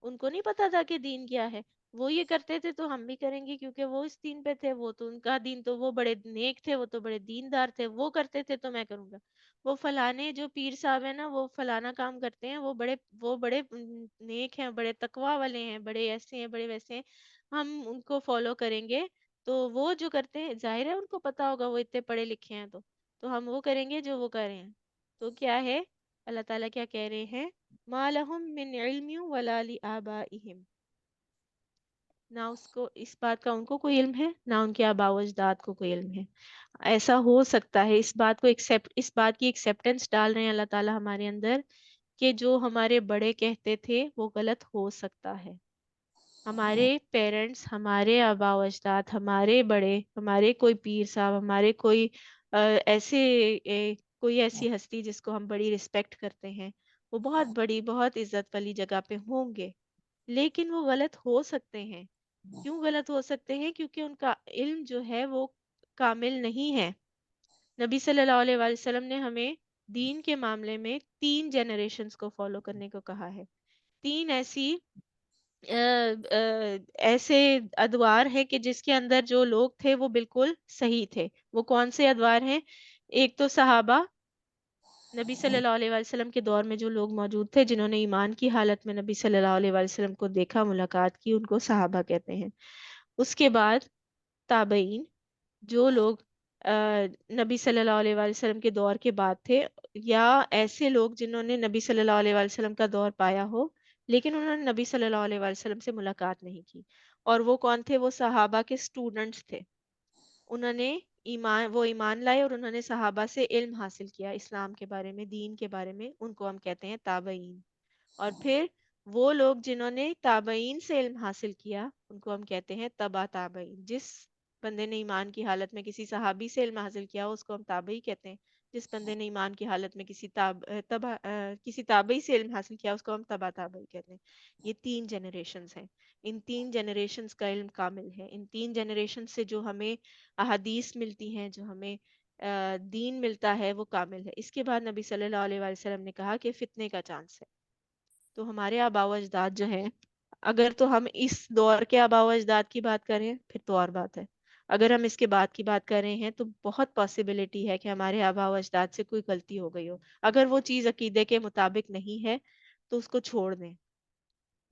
ان کو نہیں پتا تھا کہ دین کیا ہے؟ وہ یہ کرتے تھے تو ہم بھی کریں گے کیونکہ وہ اس دین پہ تھے، وہ تو ان کا دین، تو وہ بڑے نیک تھے، وہ تو بڑے دیندار تھے، وہ کرتے تھے تو میں کروں گا. وہ فلانے جو پیر صاحب ہیں نا، وہ فلانا کام کرتے ہیں، وہ بڑے نیک ہیں، بڑے تقوی والے ہیں، بڑے ایسے ہیں، بڑے ویسے ہیں، ہم ان کو فالو کریں گے. تو وہ جو کرتے ہیں ظاہر ہے ان کو پتا ہوگا، وہ اتنے پڑھے لکھے ہیں، تو ہم وہ کریں گے جو وہ کر رہے ہیں. تو کیا ہے اللہ تعالیٰ کیا کہہ رہے ہیں؟ مَا لَهُم مِّنْ عِلْمٍ وَلَا لِآبَائِهِمْ، نہ اس بات کا ان کو کوئی علم ہے، نہ ان کے آباء و اجداد کو کوئی علم ہے. ایسا ہو سکتا ہے، اس بات کی ایکسیپٹنس ڈال رہے ہیں اللہ تعالیٰ ہمارے اندر کہ جو ہمارے بڑے کہتے تھے وہ غلط ہو سکتا ہے. ہمارے پیرنٹس، ہمارے آباء و اجداد، ہمارے بڑے، ہمارے کوئی پیر صاحب، ہمارے کوئی ایسے کوئی ایسی ہستی جس کو ہم بڑی رسپیکٹ کرتے ہیں، وہ بہت بڑی، بہت عزت والی جگہ پہ ہوں گے، لیکن وہ غلط ہو سکتے ہیں. کیوں غلط ہو سکتے ہیں؟ کیونکہ ان کا علم جو ہے وہ کامل نہیں ہے. نبی صلی اللہ علیہ وآلہ وسلم نے ہمیں دین کے معاملے میں 3 جنریشنز کو فالو کرنے کو کہا ہے. 3 ایسے ادوار ہیں کہ جس کے اندر جو لوگ تھے وہ بالکل صحیح تھے. وہ کون سے ادوار ہیں؟ ایک تو صحابہ، نبی صلی اللہ علیہ وآلہ وسلم کے دور میں جو لوگ موجود تھے جنہوں نے ایمان کی حالت میں نبی صلی اللہ علیہ وآلہ وسلم کو دیکھا، ملاقات کی، ان کو صحابہ کہتے ہیں. اس کے بعد تابعین، جو لوگ نبی صلی اللہ علیہ وآلہ وسلم کے دور کے بعد تھے، یا ایسے لوگ جنہوں نے نبی صلی اللہ علیہ وآلہ وسلم کا دور پایا ہو لیکن انہوں نے نبی صلی اللہ علیہ وآلہ وسلم سے ملاقات نہیں کی. اور وہ کون تھے؟ وہ صحابہ کے سٹوڈنٹس تھے. انہوں نے ایمان لائے اور انہوں نے صحابہ سے علم حاصل کیا اسلام کے بارے میں، دین کے بارے میں. ان کو ہم کہتے ہیں تابعین. اور پھر وہ لوگ جنہوں نے تابعین سے علم حاصل کیا ان کو ہم کہتے ہیں تبع تابعین. جس بندے نے ایمان کی حالت میں کسی صحابی سے علم حاصل کیا اس کو ہم تابعی کہتے ہیں. جس بندے نے ایمان کی حالت میں کسی تابعی سے علم حاصل کیا اس کو ہم تبع تابعی کہتے ہیں. یہ 3 جنریشنز ہیں. ان 3 جنریشنز کا علم کامل ہے. ان 3 جنریشن سے جو ہمیں احادیث ملتی ہیں، جو ہمیں دین ملتا ہے، وہ کامل ہے. اس کے بعد نبی صلی اللہ علیہ وآلہ وسلم نے کہا کہ فتنے کا چانس ہے. تو ہمارے آباء و اجداد جو ہیں، اگر تو ہم اس دور کے آباء و اجداد کی بات کریں پھر تو اور بات ہے. اگر ہم اس کے بعد کی بات کر رہے ہیں تو بہت پاسبلٹی ہے کہ ہمارے آباء و اجداد سے کوئی غلطی ہو گئی ہو. اگر وہ چیز عقیدے کے مطابق نہیں ہے تو اس کو چھوڑ دیں.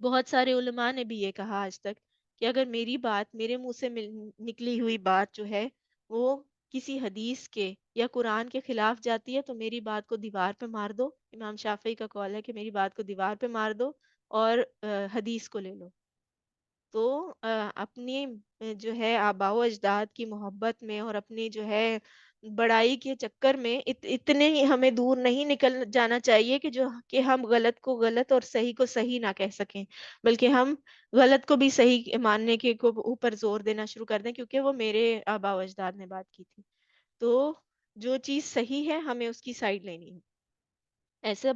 بہت سارے علماء نے بھی یہ کہا آج تک کہ اگر میری بات، میرے منہ سے نکلی ہوئی بات جو ہے وہ کسی حدیث کے یا قرآن کے خلاف جاتی ہے تو میری بات کو دیوار پہ مار دو. امام شافعی کا قول ہے کہ میری بات کو دیوار پہ مار دو اور حدیث کو لے لو. تو اپنی جو ہے آباء و اجداد کی محبت میں اور اپنی جو ہے بڑائی کے چکر میں اتنے ہی ہمیں دور نہیں نکل جانا چاہیے کہ ہم غلط کو غلط اور صحیح کو صحیح نہ کہہ سکیں، بلکہ ہم غلط کو بھی صحیح ماننے کے اوپر زور دینا شروع کر دیں کیونکہ وہ میرے آباء و اجداد نے بات کی تھی. تو جو چیز صحیح ہے ہمیں اس کی سائڈ لینی ہے. ایسا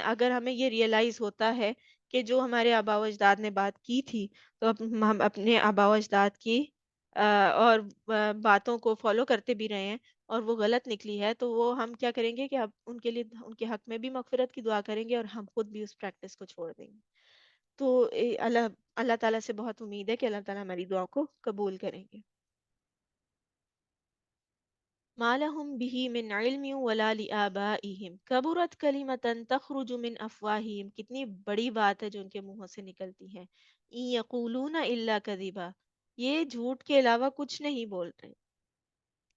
اگر ہمیں یہ ریئلائز ہوتا ہے کہ جو ہمارے آباء و اجداد نے بات کی تھی تو اب ہم اپنے آباء و اجداد کی اور باتوں کو فالو کرتے بھی رہے ہیں اور وہ غلط نکلی ہے تو وہ ہم کیا کریں گے کہ اب ان کے لیے ان کے حق میں بھی مغفرت کی دعا کریں گے اور ہم خود بھی اس پریکٹس کو چھوڑ دیں گے. تو اللہ تعالیٰ سے بہت امید ہے کہ اللہ تعالیٰ ہماری دعا کو قبول کریں گے. ما لهم به من علم ولا لآبائهم کبرت کلمة تخرج من افواہہم. کتنی بڑی بات ہے جو ان کے منہوں سے نکلتی ہے. ان یقولون الا کذبا، یہ جھوٹ کے علاوہ کچھ نہیں بول رہے.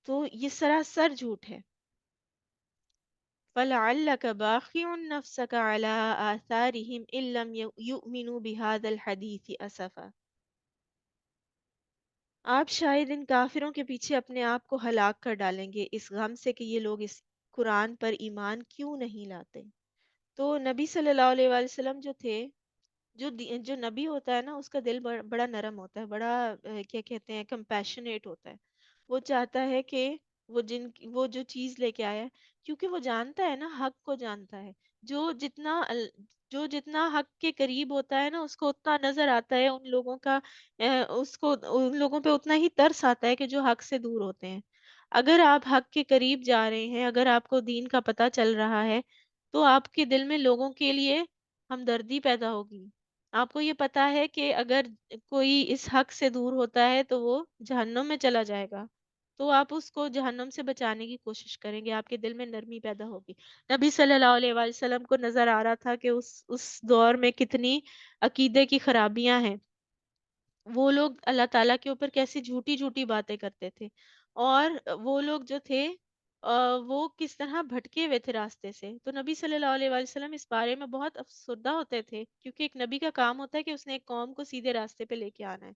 تو یہ سراسر جھوٹ ہے. فلعلک باخع نفسک علی آثارہم ان لم یؤمنوا بہذا الحدیث اسفا. آپ شاید ان کافروں کے پیچھے اپنے آپ کو ہلاک کر ڈالیں گے اس غم سے کہ یہ لوگ اس قرآن پر ایمان کیوں نہیں لاتے. تو نبی صلی اللہ علیہ وآلہ وسلم جو تھے، جو نبی ہوتا ہے نا اس کا دل بڑا نرم ہوتا ہے، بڑا کیا کہتے ہیں کمپیشنیٹ ہوتا ہے. وہ چاہتا ہے کہ وہ جو چیز لے کے آیا ہے، کیونکہ وہ جانتا ہے نا، حق کو جانتا ہے. جو جتنا جو جتنا حق کے قریب ہوتا ہے نا اس کو اتنا نظر آتا ہے ان لوگوں کا، اس کو ان لوگوں پہ اتنا ہی ترس آتا ہے کہ جو حق سے دور ہوتے ہیں. اگر آپ حق کے قریب جا رہے ہیں، اگر آپ کو دین کا پتہ چل رہا ہے تو آپ کے دل میں لوگوں کے لیے ہمدردی پیدا ہوگی. آپ کو یہ پتا ہے کہ اگر کوئی اس حق سے دور ہوتا ہے تو وہ جہنم میں چلا جائے گا، تو آپ اس کو جہنم سے بچانے کی کوشش کریں گے. آپ کے دل میں نرمی پیدا ہوگی. نبی صلی اللہ علیہ وآلہ وسلم کو نظر آ رہا تھا کہ اس دور میں کتنی عقیدے کی خرابیاں ہیں. وہ لوگ اللہ تعالیٰ کے اوپر کیسی جھوٹی جھوٹی باتیں کرتے تھے، اور وہ لوگ جو تھے وہ کس طرح بھٹکے ہوئے تھے راستے سے. تو نبی صلی اللہ علیہ وآلہ وسلم اس بارے میں بہت افسردہ ہوتے تھے کیونکہ ایک نبی کا کام ہوتا ہے کہ اس نے ایک قوم کو سیدھے راستے پہ لے کے آنا ہے،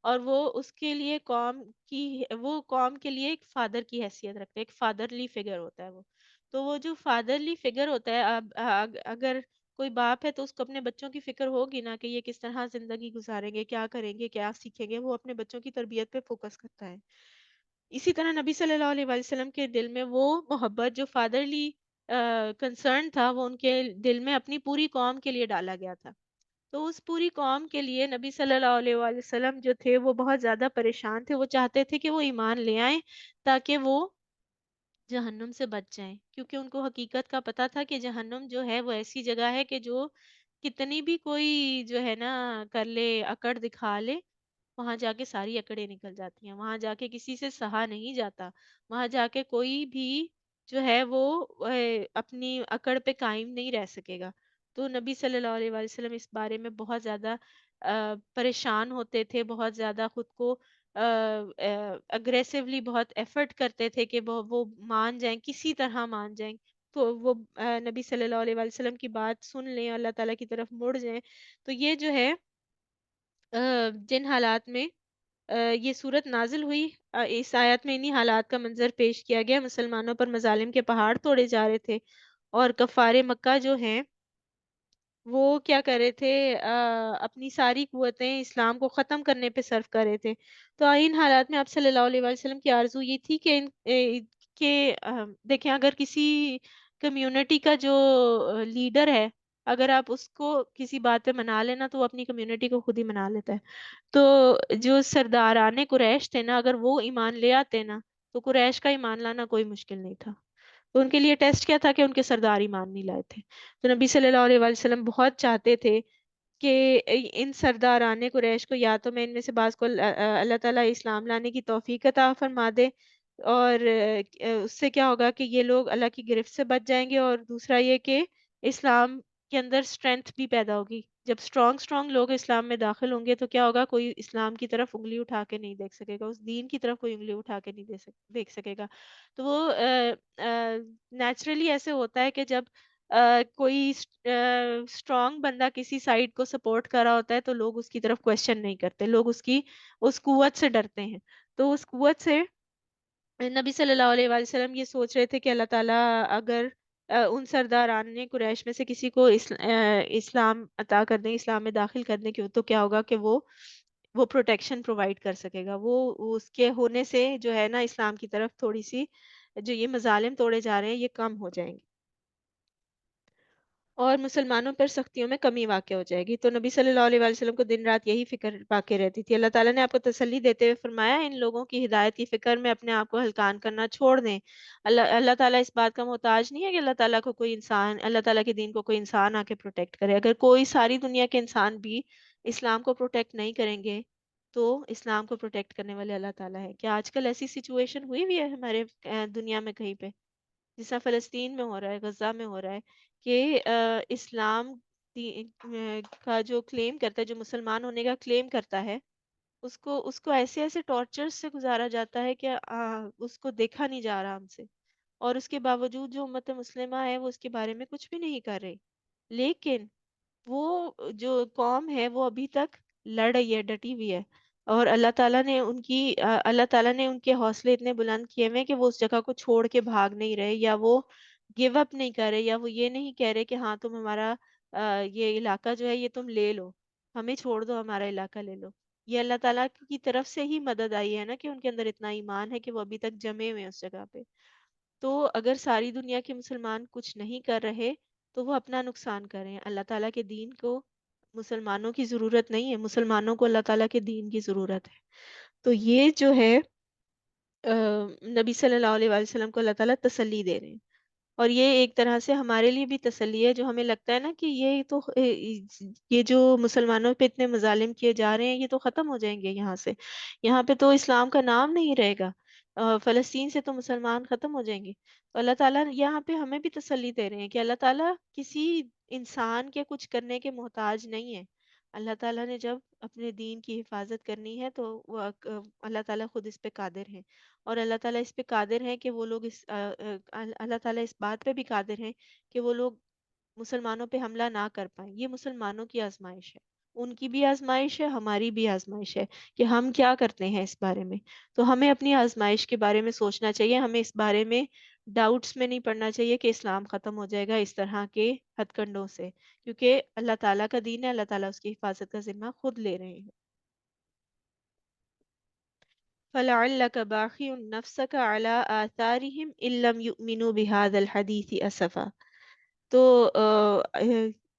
اور وہ اس کے لیے وہ قوم کے لیے ایک فادر کی حیثیت رکھتے ہیں، ایک فادرلی فگر ہوتا ہے وہ. تو وہ جو فادرلی فگر ہوتا ہے، اگر کوئی باپ ہے تو اس کو اپنے بچوں کی فکر ہوگی نا کہ یہ کس طرح زندگی گزاریں گے، کیا کریں گے، کیا سیکھیں گے. وہ اپنے بچوں کی تربیت پہ فوکس کرتا ہے. اسی طرح نبی صلی اللہ علیہ وآلہ وسلم کے دل میں وہ محبت جو فادرلی کنسرن تھا وہ ان کے دل میں اپنی پوری قوم کے لیے ڈالا گیا تھا. تو اس پوری قوم کے لیے نبی صلی اللہ علیہ وآلہ وسلم جو تھے وہ بہت زیادہ پریشان تھے، وہ چاہتے تھے کہ وہ ایمان لے آئیں تاکہ وہ جہنم سے بچ جائیں، کیونکہ ان کو حقیقت کا پتہ تھا کہ جہنم جو ہے وہ ایسی جگہ ہے کہ جو کتنی بھی کوئی جو ہے نا کر لے، اکڑ دکھا لے، وہاں جا کے ساری اکڑیں نکل جاتی ہیں، وہاں جا کے کسی سے سہا نہیں جاتا، وہاں جا کے کوئی بھی جو ہے وہ اپنی اکڑ پہ قائم نہیں رہ سکے گا۔ تو نبی صلی اللہ علیہ وآلہ وسلم اس بارے میں بہت زیادہ پریشان ہوتے تھے، بہت زیادہ خود کو اگریسولی بہت ایفرٹ کرتے تھے کہ وہ مان جائیں، کسی طرح مان جائیں، تو وہ نبی صلی اللہ علیہ وآلہ وسلم کی بات سن لیں، اللہ تعالیٰ کی طرف مڑ جائیں۔ تو یہ جو ہے جن حالات میں یہ صورت نازل ہوئی، اس آیت میں انہی حالات کا منظر پیش کیا گیا، مسلمانوں پر مظالم کے پہاڑ توڑے جا رہے تھے اور کفار مکہ جو ہیں وہ کیا کر رہے تھے، اپنی ساری قوتیں اسلام کو ختم کرنے پہ صرف کر رہے تھے۔ تو ان حالات میں آپ صلی اللہ علیہ وآلہ وسلم کی آرزو یہ تھی کہ دیکھیں اگر کسی کمیونٹی کا جو لیڈر ہے، اگر آپ اس کو کسی بات پہ منا لینا تو وہ اپنی کمیونٹی کو خود ہی منا لیتا ہے۔ تو جو سرداران قریش تھے نا، اگر وہ ایمان لے آتے نا تو قریش کا ایمان لانا کوئی مشکل نہیں تھا۔ تو ان کے لیے ٹیسٹ کیا تھا کہ ان کے سردار ایمان نہیں لائے تھے۔ تو نبی صلی اللہ علیہ وآلہ وسلم بہت چاہتے تھے کہ ان سرداران قریش کو یا تو میں ان میں سے بعض کو اللہ تعالیٰ اسلام لانے کی توفیق عطا فرما دے، اور اس سے کیا ہوگا کہ یہ لوگ اللہ کی گرفت سے بچ جائیں گے، اور دوسرا یہ کہ اسلام کے اندر سٹرینتھ بھی پیدا ہوگی۔ جب سٹرونگ لوگ اسلام میں داخل ہوں گے تو کیا ہوگا، کوئی اسلام کی طرف انگلی اٹھا کے نہیں دیکھ سکے گا، اس دین کی طرف کوئی انگلی اٹھا کے نہیں دیکھ سکے گا۔ تو وہ نیچرلی ایسے ہوتا ہے کہ جب کوئی اسٹرانگ بندہ کسی سائڈ کو سپورٹ کر رہا ہوتا ہے تو لوگ اس کی طرف کوشچن نہیں کرتے، لوگ اس قوت سے ڈرتے ہیں۔ تو اس قوت سے نبی صلی اللہ علیہ وآلہ وسلم یہ سوچ رہے تھے کہ اللہ تعالیٰ اگر ان سرداران نے قریش میں سے کسی کو اسلام عطا کر دیں، اسلام میں داخل کرنے کی، تو کیا ہوگا کہ وہ پروٹیکشن پرووائڈ کر سکے گا، وہ اس کے ہونے سے جو ہے نا اسلام کی طرف تھوڑی سی جو یہ مظالم توڑے جا رہے ہیں یہ کم ہو جائیں گے اور مسلمانوں پر سختیوں میں کمی واقع ہو جائے گی۔ تو نبی صلی اللہ علیہ وآلہ وسلم کو دن رات یہی فکر واقع رہتی تھی۔ اللہ تعالیٰ نے آپ کو تسلی دیتے ہوئے فرمایا ان لوگوں کی ہدایت کی فکر میں اپنے آپ کو ہلکان کرنا چھوڑ دیں۔ اللہ تعالیٰ اس بات کا محتاج نہیں ہے کہ اللہ تعالیٰ کے دین کو کوئی انسان آ کے پروٹیکٹ کرے۔ اگر کوئی ساری دنیا کے انسان بھی اسلام کو پروٹیکٹ نہیں کریں گے تو اسلام کو پروٹیکٹ کرنے والے اللہ تعالیٰ ہے۔ کیا آج کل ایسی سچویشن ہوئی ہے ہمارے دنیا میں کہیں پہ، جس طرح فلسطین میں ہو رہا ہے، غزہ میں ہو رہا ہے، کہ اسلام کا جو کلیم کرتا ہے، جو مسلمان ہونے کا کلیم کرتا ہے، اس کو ایسے ایسے ٹارچر سے گزارا جاتا ہے کہ اس کو دیکھا نہیں جا رہا ہم سے، اور اس کے باوجود جو امت مسلمہ ہے وہ اس کے بارے میں کچھ بھی نہیں کر رہی، لیکن وہ جو قوم ہے وہ ابھی تک لڑ رہی ہے، ڈٹی ہوئی ہے، اور اللہ تعالیٰ نے ان کے حوصلے اتنے بلند کیے ہوئے کہ وہ اس جگہ کو چھوڑ کے بھاگ نہیں رہے، یا وہ گیو اپ نہیں کر رہے، یا وہ یہ نہیں کہہ رہے کہ ہاں تم ہمارا یہ علاقہ جو ہے یہ تم لے لو، ہمیں چھوڑ دو، ہمارا علاقہ لے لو۔ یہ اللہ تعالیٰ کی طرف سے ہی مدد آئی ہے نا کہ ان کے اندر اتنا ایمان ہے کہ وہ ابھی تک جمے ہوئے ہیں اس جگہ پہ۔ تو اگر ساری دنیا کے مسلمان کچھ نہیں کر رہے تو وہ اپنا نقصان کر رہے ہیں، اللہ تعالیٰ کے دین کو مسلمانوں کی ضرورت نہیں ہے، مسلمانوں کو اللہ تعالیٰ کے دین کی ضرورت ہے۔ تو یہ جو ہے نبی صلی اللہ علیہ وآلہ وسلم کو اللہ تعالیٰ تسلی دے رہے ہیں، اور یہ ایک طرح سے ہمارے لیے بھی تسلی ہے، جو ہمیں لگتا ہے نا کہ یہ جو مسلمانوں پہ اتنے مظالم کیے جا رہے ہیں یہ تو ختم ہو جائیں گے یہاں سے، یہاں پہ تو اسلام کا نام نہیں رہے گا، فلسطین سے تو مسلمان ختم ہو جائیں گے۔ تو اللہ تعالیٰ یہاں پہ ہمیں بھی تسلی دے رہے ہیں کہ اللہ تعالیٰ کسی انسان کے کچھ کرنے کے محتاج نہیں ہے۔ اللہ تعالیٰ نے جب اپنے دین کی حفاظت کرنی ہے تو اللہ تعالیٰ خود اس پہ قادر ہے، اور اللہ تعالیٰ اس پہ قادر ہے کہ وہ لوگ اللہ تعالیٰ اس بات پہ بھی قادر ہیں کہ وہ لوگ مسلمانوں پہ حملہ نہ کر پائیں۔ یہ مسلمانوں کی آزمائش ہے، ان کی بھی آزمائش ہے، ہماری بھی آزمائش ہے کہ ہم کیا کرتے ہیں اس بارے میں۔ تو ہمیں اپنی آزمائش کے بارے میں سوچنا چاہیے، ہمیں اس بارے میں ڈاؤٹس میں نہیں پڑنا چاہیے کہ اسلام ختم ہو جائے گا اس طرح کے ہتھ کنڈوں سے، کیونکہ اللہ تعالیٰ کا دین ہے، اللہ تعالیٰ اس کی حفاظت کا ذمہ خود لے رہے ہیں۔ فَلَعَلَّكَ بَاخِعٌ نَفْسَكَ عَلَىٰ آثَارِهِمْ إِن لَّمْ يُؤْمِنُوا بِهَٰذَا الْحَدِيثِ أَسَفًا۔ تو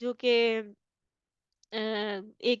جو کہ ایک